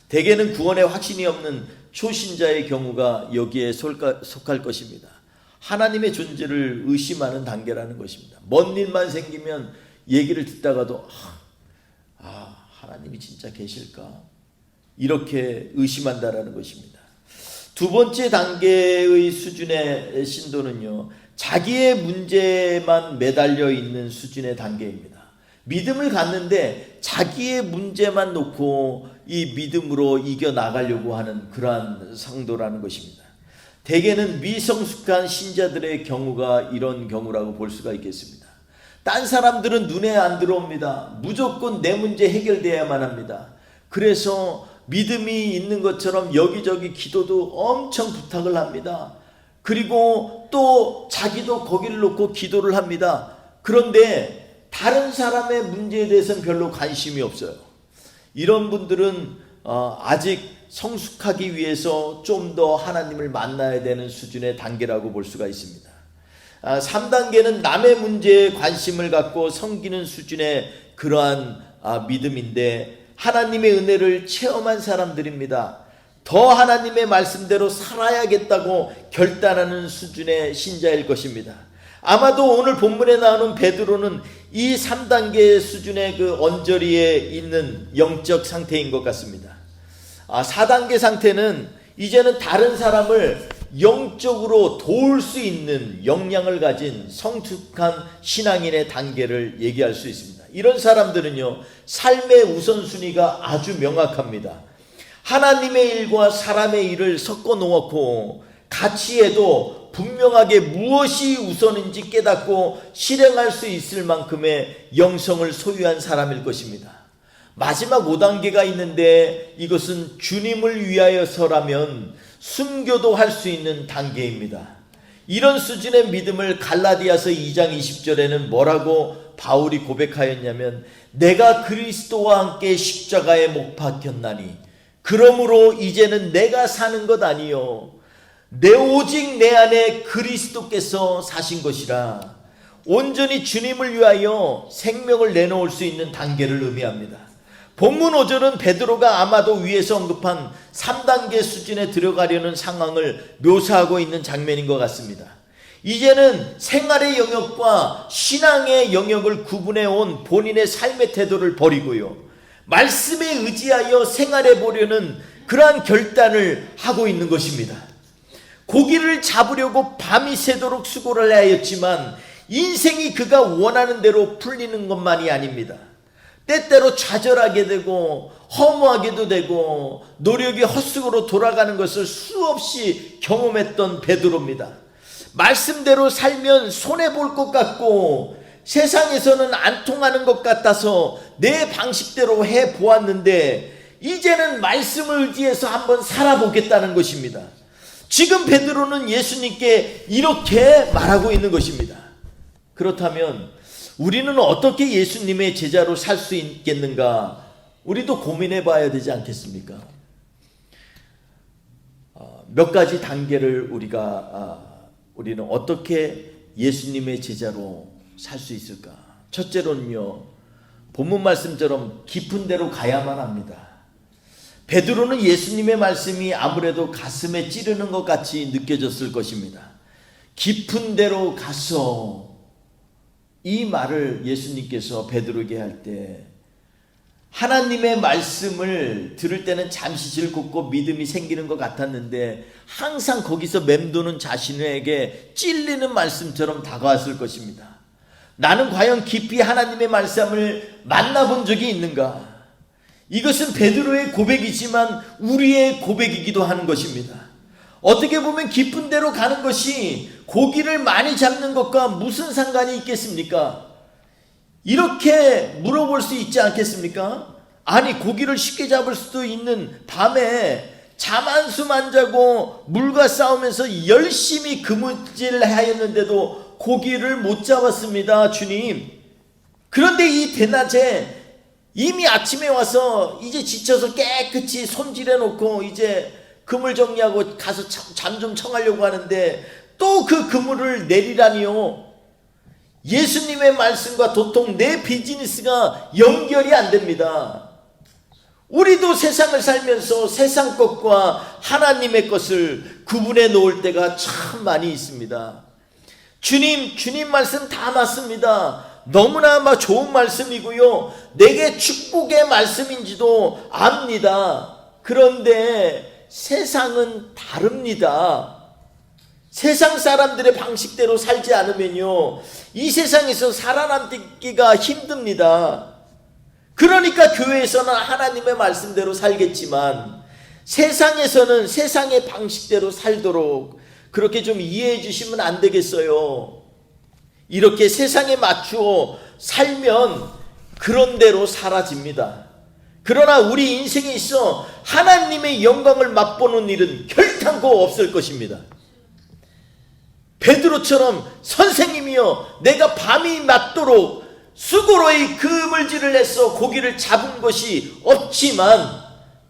대개는 구원에 확신이 없는 초신자의 경우가 여기에 속할 것입니다. 하나님의 존재를 의심하는 단계라는 것입니다. 먼 일만 생기면 얘기를 듣다가도 하나님이 진짜 계실까? 이렇게 의심한다라는 것입니다. 두 번째 단계의 수준의 신도는요, 자기의 문제만 매달려 있는 수준의 단계입니다. 믿음을 갖는데 자기의 문제만 놓고 이 믿음으로 이겨나가려고 하는 그러한 성도라는 것입니다. 대개는 미성숙한 신자들의 경우가 이런 경우라고 볼 수가 있겠습니다. 딴 사람들은 눈에 안 들어옵니다. 무조건 내 문제 해결돼야만 합니다. 그래서 믿음이 있는 것처럼 여기저기 기도도 엄청 부탁을 합니다. 그리고 또 자기도 거기를 놓고 기도를 합니다. 그런데 다른 사람의 문제에 대해서는 별로 관심이 없어요. 이런 분들은 아직 성숙하기 위해서 좀 더 하나님을 만나야 되는 수준의 단계라고 볼 수가 있습니다. 3단계는 남의 문제에 관심을 갖고 섬기는 수준의 그러한 믿음인데, 하나님의 은혜를 체험한 사람들입니다. 더 하나님의 말씀대로 살아야겠다고 결단하는 수준의 신자일 것입니다. 아마도 오늘 본문에 나오는 베드로는 이 3단계 수준의 그 언저리에 있는 영적 상태인 것 같습니다. 4단계 상태는 이제는 다른 사람을 영적으로 도울 수 있는 역량을 가진 성숙한 신앙인의 단계를 얘기할 수 있습니다. 이런 사람들은요, 삶의 우선순위가 아주 명확합니다. 하나님의 일과 사람의 일을 섞어 놓고 같이 해도 분명하게 무엇이 우선인지 깨닫고 실행할 수 있을 만큼의 영성을 소유한 사람일 것입니다. 마지막 5단계가 있는데 이것은 주님을 위하여서라면 순교도 할 수 있는 단계입니다. 이런 수준의 믿음을 갈라디아서 2장 20절에는 뭐라고 바울이 고백하였냐면, 내가 그리스도와 함께 십자가에 못 박혔나니 그러므로 이제는 내가 사는 것 아니요 오직 내 안에 그리스도께서 사신 것이라. 온전히 주님을 위하여 생명을 내놓을 수 있는 단계를 의미합니다. 본문 5절은 베드로가 아마도 위에서 언급한 3단계 수준에 들어가려는 상황을 묘사하고 있는 장면인 것 같습니다. 이제는 생활의 영역과 신앙의 영역을 구분해 온 본인의 삶의 태도를 버리고요, 말씀에 의지하여 생활해 보려는 그러한 결단을 하고 있는 것입니다. 고기를 잡으려고 밤이 새도록 수고를 하였지만 인생이 그가 원하는 대로 풀리는 것만이 아닙니다. 때때로 좌절하게 되고 허무하게도 되고 노력이 헛수고로 돌아가는 것을 수없이 경험했던 베드로입니다. 말씀대로 살면 손해볼 것 같고 세상에서는 안 통하는 것 같아서 내 방식대로 해보았는데 이제는 말씀을 의지해서 한번 살아보겠다는 것입니다. 지금 베드로는 예수님께 이렇게 말하고 있는 것입니다. 그렇다면 우리는 어떻게 예수님의 제자로 살 수 있겠는가? 우리도 고민해 봐야 되지 않겠습니까? 몇 가지 단계를 우리는 어떻게 예수님의 제자로 살 수 있을까? 첫째로는요, 본문 말씀처럼 깊은 데로 가야만 합니다. 베드로는 예수님의 말씀이 아무래도 가슴에 찌르는 것 같이 느껴졌을 것입니다. 깊은 데로 가서, 이 말을 예수님께서 베드로에게 할 때 하나님의 말씀을 들을 때는 잠시 즐겁고 믿음이 생기는 것 같았는데 항상 거기서 맴도는 자신에게 찔리는 말씀처럼 다가왔을 것입니다. 나는 과연 깊이 하나님의 말씀을 만나본 적이 있는가? 이것은 베드로의 고백이지만 우리의 고백이기도 하는 것입니다. 어떻게 보면 깊은 데로 가는 것이 고기를 많이 잡는 것과 무슨 상관이 있겠습니까? 이렇게 물어볼 수 있지 않겠습니까? 아니, 고기를 쉽게 잡을 수도 있는 밤에 잠 한숨 안 자고 물과 싸우면서 열심히 그물질을 하였는데도 고기를 못 잡았습니다, 주님. 그런데 이 대낮에 이미 아침에 와서 이제 지쳐서 깨끗이 손질해 놓고 이제 그물 정리하고 가서 잠 좀 청하려고 하는데 또 그 그물을 내리라니요. 예수님의 말씀과 도통 내 비즈니스가 연결이 안 됩니다. 우리도 세상을 살면서 세상 것과 하나님의 것을 구분해 놓을 때가 참 많이 있습니다. 주님 말씀 다 맞습니다. 너무나 좋은 말씀이고요, 내게 축복의 말씀인지도 압니다. 그런데 세상은 다릅니다. 세상 사람들의 방식대로 살지 않으면요, 이 세상에서 살아남기가 힘듭니다. 그러니까 교회에서는 하나님의 말씀대로 살겠지만 세상에서는 세상의 방식대로 살도록 그렇게 좀 이해해 주시면 안 되겠어요. 이렇게 세상에 맞추어 살면 그런 대로 사라집니다. 그러나 우리 인생에 있어 하나님의 영광을 맛보는 일은 결탄코 없을 것입니다. 베드로처럼 선생님이여 내가 밤이 맞도록 수고로이 그물질을 해서 고기를 잡은 것이 없지만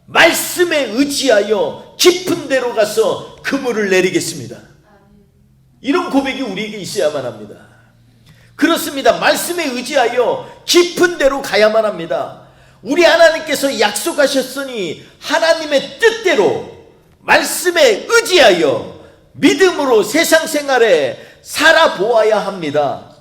말씀에 의지하여 깊은 데로 가서 그물을 내리겠습니다. 이런 고백이 우리에게 있어야만 합니다. 그렇습니다. 말씀에 의지하여 깊은 데로 가야만 합니다. 우리 하나님께서 약속하셨으니 하나님의 뜻대로 말씀에 의지하여 믿음으로 세상 생활에 살아보아야 합니다.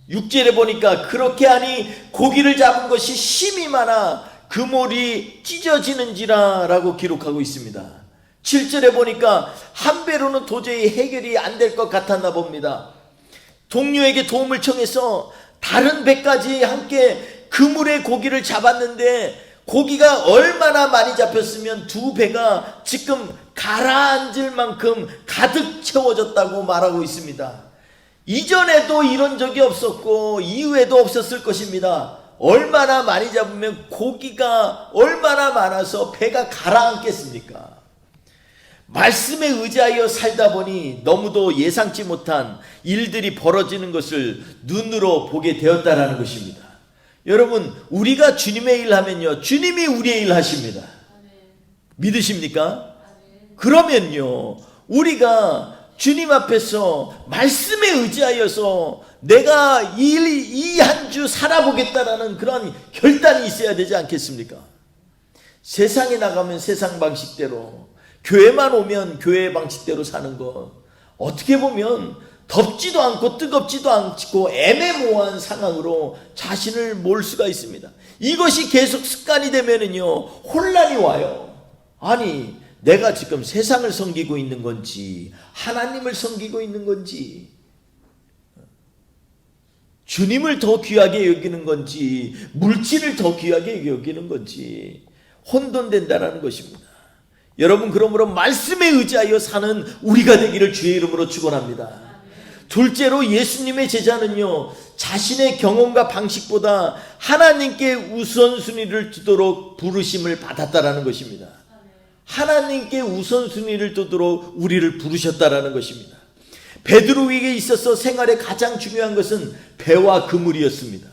6절에 보니까 그렇게 하니 고기를 잡은 것이 심이 많아 그물이 찢어지는지라 라고 기록하고 있습니다. 7절에 보니까 한 배로는 도저히 해결이 안 될 것 같았나 봅니다. 동료에게 도움을 청해서 다른 배까지 함께 그물에 고기를 잡았는데 고기가 얼마나 많이 잡혔으면 두 배가 지금 가라앉을 만큼 가득 채워졌다고 말하고 있습니다. 이전에도 이런 적이 없었고 이후에도 없었을 것입니다. 얼마나 많이 잡으면 고기가 얼마나 많아서 배가 가라앉겠습니까? 말씀에 의지하여 살다 보니 너무도 예상치 못한 일들이 벌어지는 것을 눈으로 보게 되었다라는 것입니다. 여러분, 우리가 주님의 일 하면요, 주님이 우리의 일 하십니다. 믿으십니까? 그러면요, 우리가 주님 앞에서 말씀에 의지하여서 내가 이 한 주 살아보겠다라는 그런 결단이 있어야 되지 않겠습니까? 세상에 나가면 세상 방식대로, 교회만 오면 교회 방식대로 사는 것, 어떻게 보면 덥지도 않고 뜨겁지도 않고 애매모호한 상황으로 자신을 몰 수가 있습니다. 이것이 계속 습관이 되면은요, 혼란이 와요. 아니, 내가 지금 세상을 섬기고 있는 건지 하나님을 섬기고 있는 건지, 주님을 더 귀하게 여기는 건지 물질을 더 귀하게 여기는 건지 혼돈된다라는 것입니다. 여러분, 그러므로 말씀에 의지하여 사는 우리가 되기를 주의 이름으로 축원합니다. 둘째로, 예수님의 제자는요, 자신의 경험과 방식보다 하나님께 우선순위를 두도록 부르심을 받았다라는 것입니다. 하나님께 우선순위를 두도록 우리를 부르셨다라는 것입니다. 베드로에게 있어서 생활에 가장 중요한 것은 배와 그물이었습니다.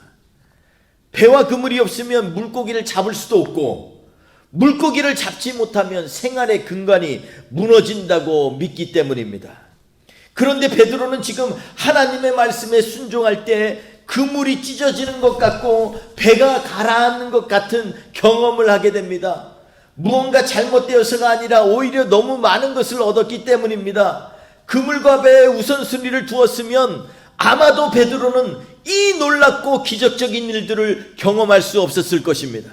배와 그물이 없으면 물고기를 잡을 수도 없고, 물고기를 잡지 못하면 생활의 근간이 무너진다고 믿기 때문입니다. 그런데 베드로는 지금 하나님의 말씀에 순종할 때 그물이 찢어지는 것 같고 배가 가라앉는 것 같은 경험을 하게 됩니다. 무언가 잘못되어서가 아니라 오히려 너무 많은 것을 얻었기 때문입니다. 그물과 배에 우선순위를 두었으면 아마도 베드로는 이 놀랍고 기적적인 일들을 경험할 수 없었을 것입니다.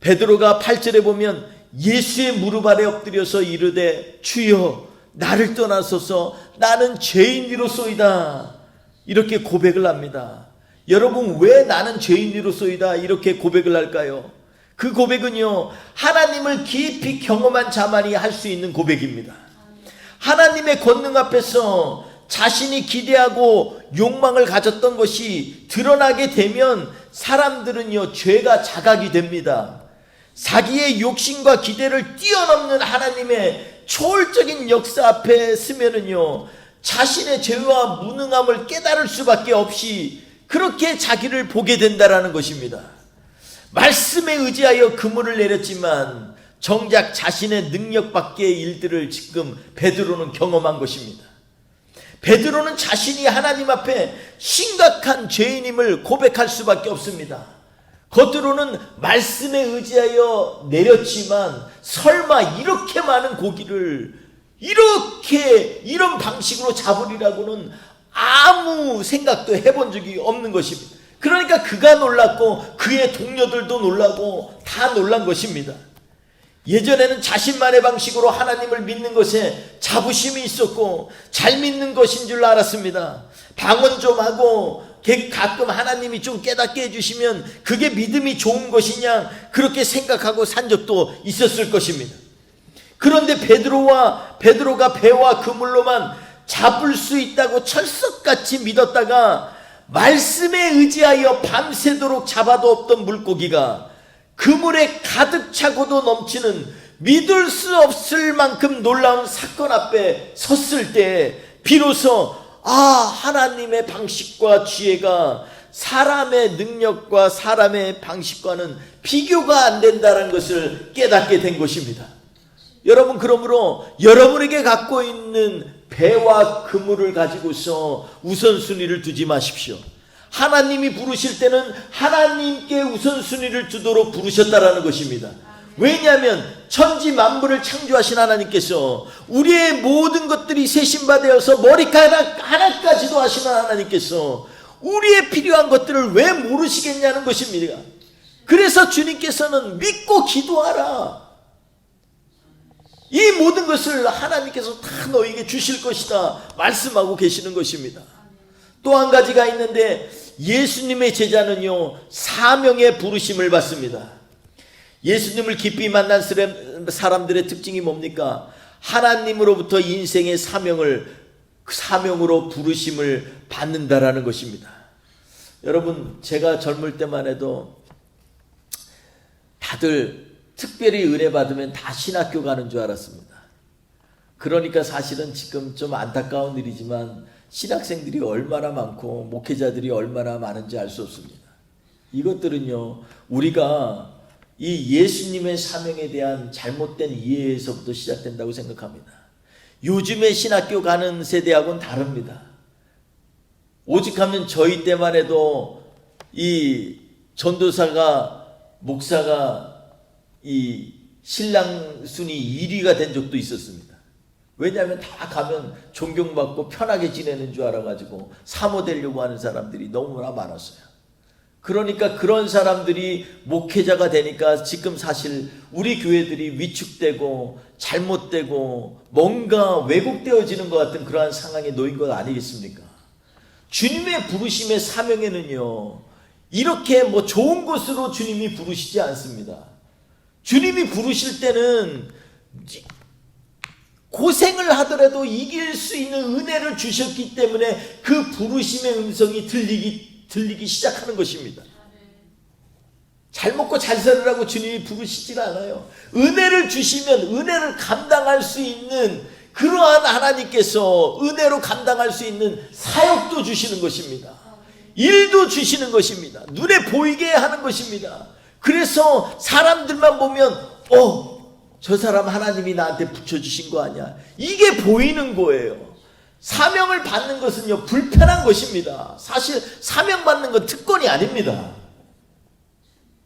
베드로가 8절에 보면 예수의 무릎 아래 엎드려서 이르되 주여 나를 떠나소서 나는 죄인이로소이다, 이렇게 고백을 합니다. 여러분, 왜 나는 죄인이로소이다 이렇게 고백을 할까요? 그 고백은요, 하나님을 깊이 경험한 자만이 할 수 있는 고백입니다. 하나님의 권능 앞에서 자신이 기대하고 욕망을 가졌던 것이 드러나게 되면 사람들은요, 죄가 자각이 됩니다. 자기의 욕심과 기대를 뛰어넘는 하나님의 초월적인 역사 앞에 서면은요, 자신의 죄와 무능함을 깨달을 수밖에 없이 그렇게 자기를 보게 된다라는 것입니다. 말씀에 의지하여 그물을 내렸지만 정작 자신의 능력 밖의 일들을 지금 베드로는 경험한 것입니다. 베드로는 자신이 하나님 앞에 심각한 죄인임을 고백할 수밖에 없습니다. 겉으로는 말씀에 의지하여 내렸지만 설마 이렇게 많은 고기를 이렇게 이런 방식으로 잡으리라고는 아무 생각도 해본 적이 없는 것입니다. 그러니까 그가 놀랐고 그의 동료들도 놀라고 다 놀란 것입니다. 예전에는 자신만의 방식으로 하나님을 믿는 것에 자부심이 있었고 잘 믿는 것인 줄 알았습니다. 방언 좀 하고 가끔 하나님이 좀 깨닫게 해주시면 그게 믿음이 좋은 것이냐 그렇게 생각하고 산 적도 있었을 것입니다. 그런데 베드로가 배와 그물로만 잡을 수 있다고 철석같이 믿었다가 말씀에 의지하여 밤새도록 잡아도 없던 물고기가 그물에 가득 차고도 넘치는 믿을 수 없을 만큼 놀라운 사건 앞에 섰을 때 비로소 하나님의 방식과 지혜가 사람의 능력과 사람의 방식과는 비교가 안 된다는 것을 깨닫게 된 것입니다. 여러분, 그러므로 여러분에게 갖고 있는 배와 그물을 가지고서 우선순위를 두지 마십시오. 하나님이 부르실 때는 하나님께 우선순위를 두도록 부르셨다라는 것입니다. 왜냐하면 천지 만물을 창조하신 하나님께서 우리의 모든 것들이 세심받아서 머리카락 하나까지도 하시는 하나님께서 우리의 필요한 것들을 왜 모르시겠냐는 것입니다. 그래서 주님께서는 믿고 기도하라. 이 모든 것을 하나님께서 다 너에게 주실 것이다 말씀하고 계시는 것입니다. 또 한 가지가 있는데 예수님의 제자는요 사명의 부르심을 받습니다. 예수님을 깊이 만난 사람들의 특징이 뭡니까? 하나님으로부터 인생의 사명으로 부르심을 받는다라는 것입니다. 여러분, 제가 젊을 때만 해도 다들 특별히 은혜 받으면 다 신학교 가는 줄 알았습니다. 그러니까 사실은 지금 좀 안타까운 일이지만 신학생들이 얼마나 많고 목회자들이 얼마나 많은지 알 수 없습니다. 이것들은요 우리가 이 예수님의 사명에 대한 잘못된 이해에서부터 시작된다고 생각합니다. 요즘의 신학교 가는 세대하고는 다릅니다. 오직하면 저희 때만 해도 이 전도사가 목사가 이 신랑 순위 1위가 된 적도 있었습니다. 왜냐하면 다 가면 존경받고 편하게 지내는 줄 알아가지고 사모 되려고 하는 사람들이 너무나 많았어요. 그러니까 그런 사람들이 목회자가 되니까 지금 사실 우리 교회들이 위축되고 잘못되고 뭔가 왜곡되어지는 것 같은 그러한 상황에 놓인 것 아니겠습니까? 주님의 부르심의 사명에는요 이렇게 뭐 좋은 것으로 주님이 부르시지 않습니다. 주님이 부르실 때는 고생을 하더라도 이길 수 있는 은혜를 주셨기 때문에 그 부르심의 음성이 들리기 시작하는 것입니다. 잘 먹고 잘 살으라고 주님이 부르시질 않아요. 은혜를 주시면 은혜를 감당할 수 있는 그러한 하나님께서 은혜로 감당할 수 있는 사역도 주시는 것입니다. 일도 주시는 것입니다. 눈에 보이게 하는 것입니다. 그래서 사람들만 보면 저 사람 하나님이 나한테 붙여주신 거 아니야, 이게 보이는 거예요. 사명을 받는 것은요 불편한 것입니다. 사실 사명 받는 건 특권이 아닙니다.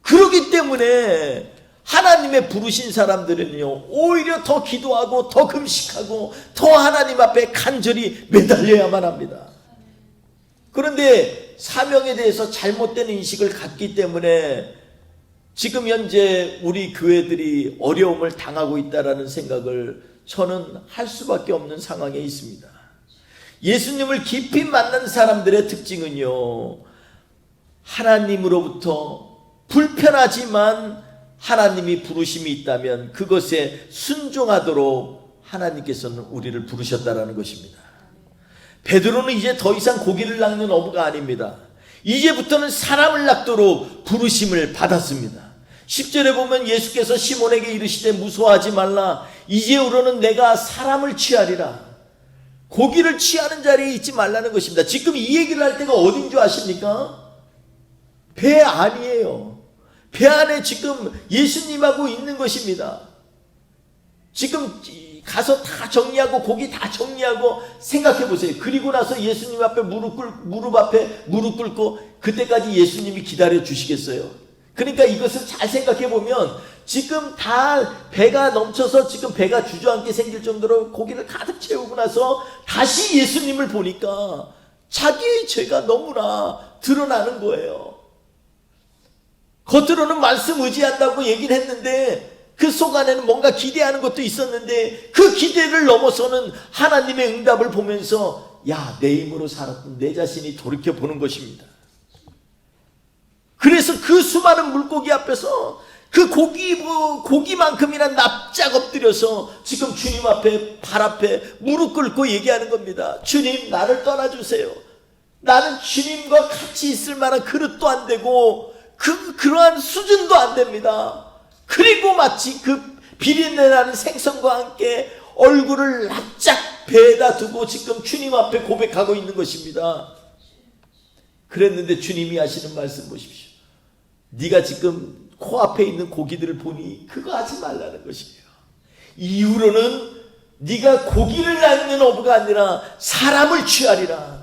그렇기 때문에 하나님의 부르신 사람들은요 오히려 더 기도하고 더 금식하고 더 하나님 앞에 간절히 매달려야만 합니다. 그런데 사명에 대해서 잘못된 인식을 갖기 때문에 지금 현재 우리 교회들이 어려움을 당하고 있다는 생각을 저는 할 수밖에 없는 상황에 있습니다. 예수님을 깊이 만난 사람들의 특징은요 하나님으로부터 불편하지만 하나님이 부르심이 있다면 그것에 순종하도록 하나님께서는 우리를 부르셨다라는 것입니다. 베드로는 이제 더 이상 고기를 낚는 어부가 아닙니다. 이제부터는 사람을 낚도록 부르심을 받았습니다. 10절에 보면 예수께서 시몬에게 이르시되 무서워하지 말라, 이제후로는 내가 사람을 취하리라. 고기를 취하는 자리에 있지 말라는 것입니다. 지금 이 얘기를 할 때가 어딘 줄 아십니까? 배 안이에요. 배 안에 지금 예수님하고 있는 것입니다. 지금 가서 다 정리하고 고기 다 정리하고 생각해 보세요. 그리고 나서 예수님 앞에 무릎 앞에 무릎 꿇고 그때까지 예수님이 기다려 주시겠어요? 그러니까 이것을 잘 생각해 보면 지금 다 배가 넘쳐서 지금 배가 주저앉게 생길 정도로 고기를 가득 채우고 나서 다시 예수님을 보니까 자기의 죄가 너무나 드러나는 거예요. 겉으로는 말씀 의지한다고 얘기를 했는데 그 속 안에는 뭔가 기대하는 것도 있었는데 그 기대를 넘어서는 하나님의 응답을 보면서 야, 내 힘으로 살았던 내 자신이 돌이켜보는 것입니다. 그래서 그 수많은 물고기 앞에서 그 고기만큼이나 납작 엎드려서 지금 주님 앞에, 발 앞에 무릎 꿇고 얘기하는 겁니다. 주님, 나를 떠나주세요. 나는 주님과 같이 있을 만한 그릇도 안 되고 그러한 수준도 안 됩니다. 그리고 마치 그 비린내나는 생선과 함께 얼굴을 납작 배에다 두고 지금 주님 앞에 고백하고 있는 것입니다. 그랬는데 주님이 하시는 말씀 보십시오. 네가 지금 코앞에 있는 고기들을 보니 그거 하지 말라는 것이에요. 이후로는 네가 고기를 낳는 어부가 아니라 사람을 취하리라.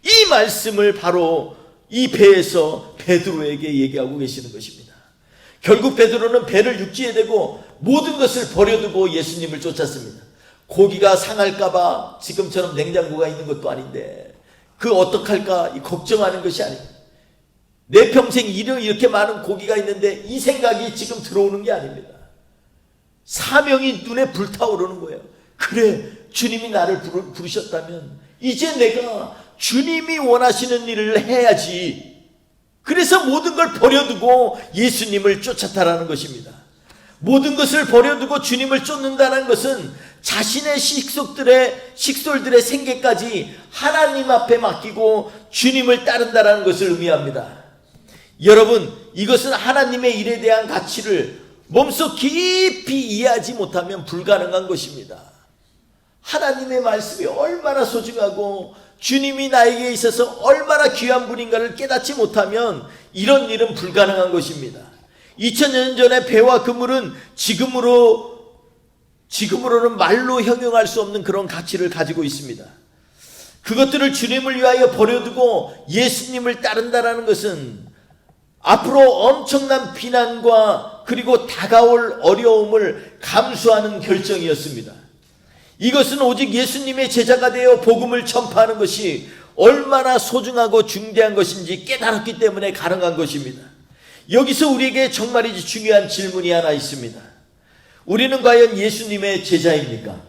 이 말씀을 바로 이 배에서 베드로에게 얘기하고 계시는 것입니다. 결국 베드로는 배를 육지에 대고 모든 것을 버려두고 예수님을 쫓았습니다. 고기가 상할까봐 지금처럼 냉장고가 있는 것도 아닌데 그 어떡할까 걱정하는 것이 아닙니다. 내 평생 이렇게 많은 고기가 있는데 이 생각이 지금 들어오는 게 아닙니다. 사명이 눈에 불타오르는 거예요. 그래, 주님이 나를 부르셨다면 이제 내가 주님이 원하시는 일을 해야지. 그래서 모든 걸 버려두고 예수님을 쫓았다라는 것입니다. 모든 것을 버려두고 주님을 쫓는다는 것은 자신의 식솔들의 생계까지 하나님 앞에 맡기고 주님을 따른다는 것을 의미합니다. 여러분, 이것은 하나님의 일에 대한 가치를 몸속 깊이 이해하지 못하면 불가능한 것입니다. 하나님의 말씀이 얼마나 소중하고 주님이 나에게 있어서 얼마나 귀한 분인가를 깨닫지 못하면 이런 일은 불가능한 것입니다. 2000년 전에 배와 그물은 지금으로는 말로 형용할 수 없는 그런 가치를 가지고 있습니다. 그것들을 주님을 위하여 버려두고 예수님을 따른다는 것은 앞으로 엄청난 비난과 그리고 다가올 어려움을 감수하는 결정이었습니다. 이것은 오직 예수님의 제자가 되어 복음을 전파하는 것이 얼마나 소중하고 중대한 것인지 깨달았기 때문에 가능한 것입니다. 여기서 우리에게 정말이지 중요한 질문이 하나 있습니다. 우리는 과연 예수님의 제자입니까?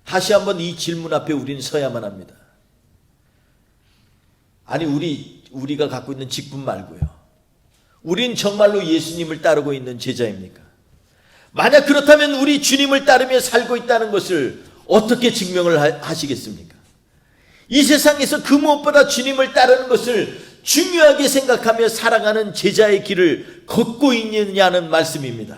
다시 한번 이 질문 앞에 우리는 서야만 합니다. 아니, 우리가 갖고 있는 직분 말고요. 우린 정말로 예수님을 따르고 있는 제자입니까? 만약 그렇다면 우리 주님을 따르며 살고 있다는 것을 어떻게 증명을 하시겠습니까? 이 세상에서 그 무엇보다 주님을 따르는 것을 중요하게 생각하며 살아가는 제자의 길을 걷고 있느냐는 말씀입니다.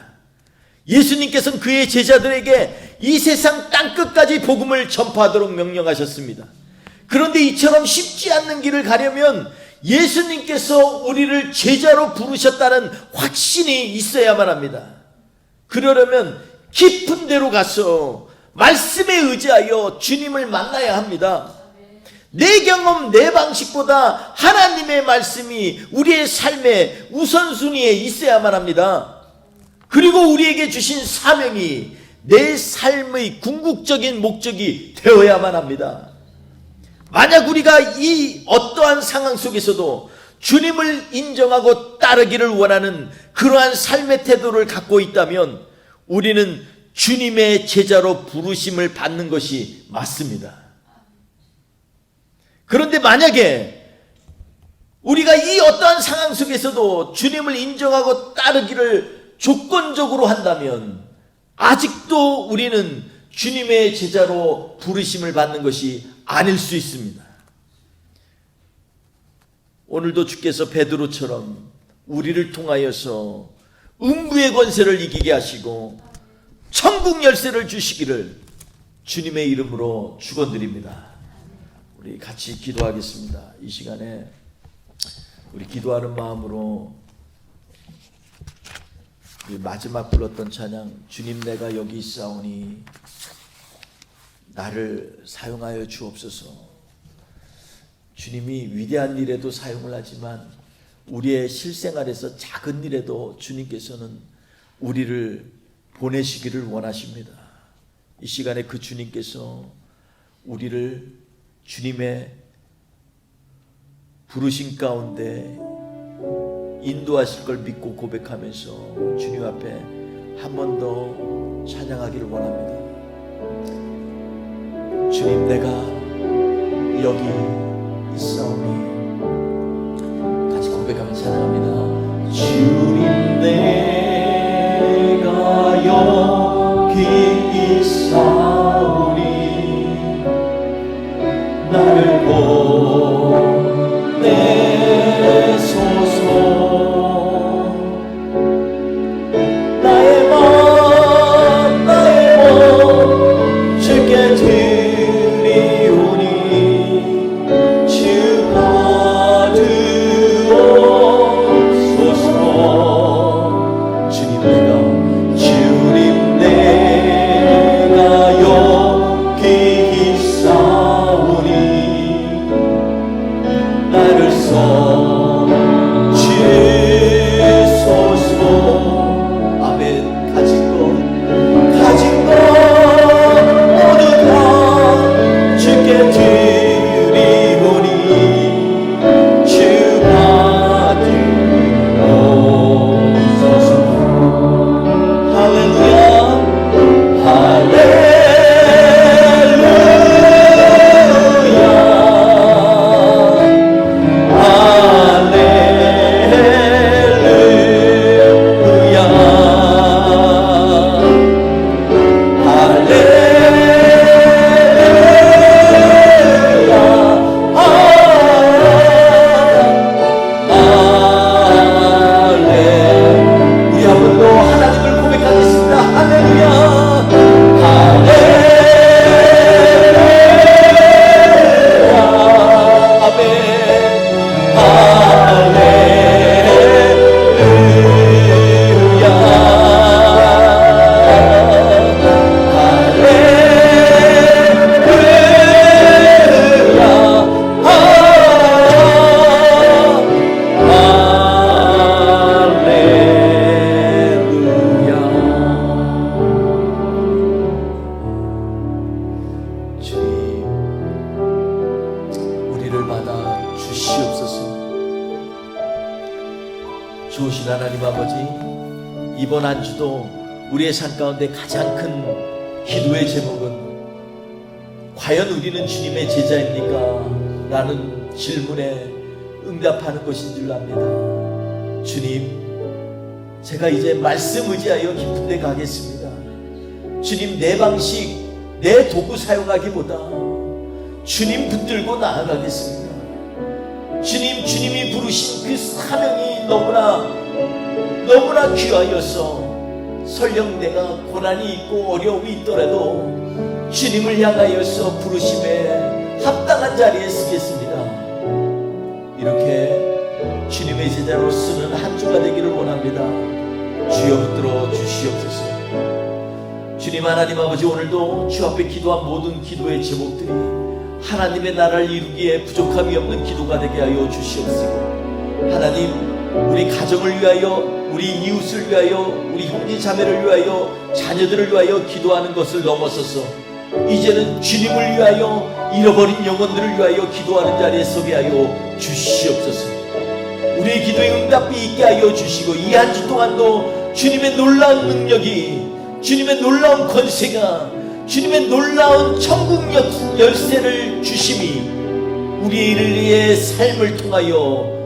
예수님께서는 그의 제자들에게 이 세상 땅끝까지 복음을 전파하도록 명령하셨습니다. 그런데 이처럼 쉽지 않는 길을 가려면 예수님께서 우리를 제자로 부르셨다는 확신이 있어야만 합니다. 그러려면 깊은 데로 가서 말씀에 의지하여 주님을 만나야 합니다. 내 경험, 내 방식보다 하나님의 말씀이 우리의 삶의 우선순위에 있어야만 합니다. 그리고 우리에게 주신 사명이 내 삶의 궁극적인 목적이 되어야만 합니다. 만약 우리가 이 어떠한 상황 속에서도 주님을 인정하고 따르기를 원하는 그러한 삶의 태도를 갖고 있다면 우리는 주님의 제자로 부르심을 받는 것이 맞습니다. 그런데 만약에 우리가 이 어떠한 상황 속에서도 주님을 인정하고 따르기를 조건적으로 한다면 아직도 우리는 주님의 제자로 부르심을 받는 것이 아닐 수 있습니다. 오늘도 주께서 베드로처럼 우리를 통하여서 음부의 권세를 이기게 하시고 천국 열쇠를 주시기를 주님의 이름으로 축원드립니다. 우리 같이 기도하겠습니다. 이 시간에 우리 기도하는 마음으로 우리 마지막 불렀던 찬양, 주님 내가 여기 있사오니 나를 사용하여 주옵소서. 주님이 위대한 일에도 사용을 하지만 우리의 실생활에서 작은 일에도 주님께서는 우리를 보내시기를 원하십니다. 이 시간에 그 주님께서 우리를 주님의 부르심 가운데 인도하실 걸 믿고 고백하면서 주님 앞에 한 번 더 찬양하기를 원합니다. 주님, 내가 여기 있사오니. 같이 고백하며 찬양합니다. 주님, 내가 여기 있사오니 나를 보내소서. 나의 맘 주께 드리오니 주 받으옵소서. 주님, 내가 여기 있사오니 나를 써주소서. 아멘. 가진 것 모두 다 주께 드리오니 주 받으옵소서. 할렐루야, 할렐루야. 좋으신 하나님 아버지, 이번 한 주도 우리의 삶 가운데 가장 큰 기도의 제목은 과연 우리는 주님의 제자입니까? 라는 질문에 응답하는 것인 줄 압니다. 주님, 제가 이제 말씀 의지하여 깊은 데 가겠습니다. 주님, 내 방식, 내 도구 사용하기보다 주님 붙들고 나아가겠습니다. 주님, 주님이 부르신 그 사명이 너무나 귀하여서 설령 내가 고난이 있고 어려움이 있더라도 주님을 향하여서 부르심에 합당한 자리에 서겠습니다. 이렇게 주님의 제자로 쓰는 한 주가 되기를 원합니다. 주여 붙들어 주시옵소서. 주님 하나님 아버지, 오늘도 주 앞에 기도한 모든 기도의 제목들이 하나님의 나라를 이루기에 부족함이 없는 기도가 되게 하여 주시옵시고, 하나님, 우리 가정을 위하여, 우리 이웃을 위하여, 우리 형제 자매를 위하여, 자녀들을 위하여 기도하는 것을 넘어서서 이제는 주님을 위하여, 잃어버린 영혼들을 위하여 기도하는 자리에 서게 하여 주시옵소서. 우리의 기도에 응답이 있게 하여 주시고, 이 한 주 동안도 주님의 놀라운 능력이, 주님의 놀라운 권세가, 주님의 놀라운 천국 열쇠를 주심이 우리의 삶을 통하여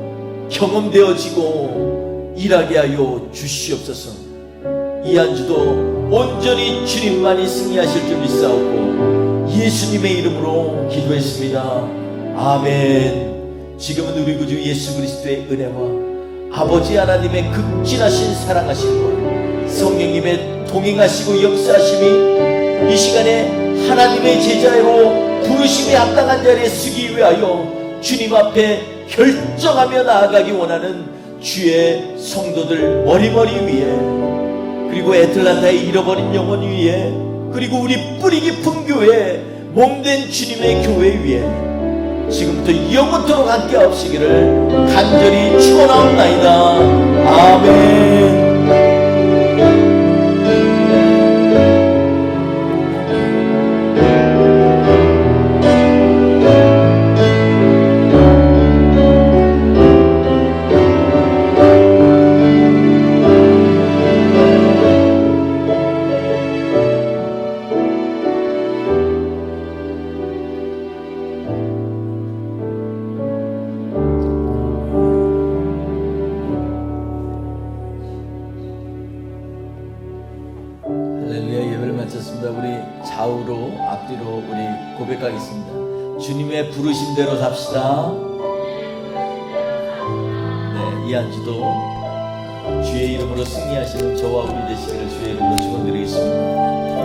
경험되어지고 일하게 하여 주시옵소서. 이 한 주도 온전히 주님만이 승리하실 줄 믿사오고 예수님의 이름으로 기도했습니다. 아멘. 지금은 우리 구주 예수 그리스도의 은혜와 아버지 하나님의 극진하신 사랑하심과 성령님의 동행하시고 역사하심이 이 시간에 하나님의 제자로 부르심에 합당한 자리에 서기 위하여 주님 앞에 결정하며 나아가기 원하는 주의 성도들 머리머리 위에, 그리고 애틀란타의 잃어버린 영혼 위에, 그리고 우리 뿌리 깊은 교회, 몸된 주님의 교회 위에 지금부터 영원토록 함께 하시기를 간절히 축원하옵나이다. 아멘. 좋습니다. 우리 좌우로 앞뒤로 우리 고백하겠습니다. 주님의 부르심대로 삽시다. 네, 이 한 주도 주의 이름으로 승리하시는 저와 우리 되시기를 주의 이름으로 축원드리겠습니다.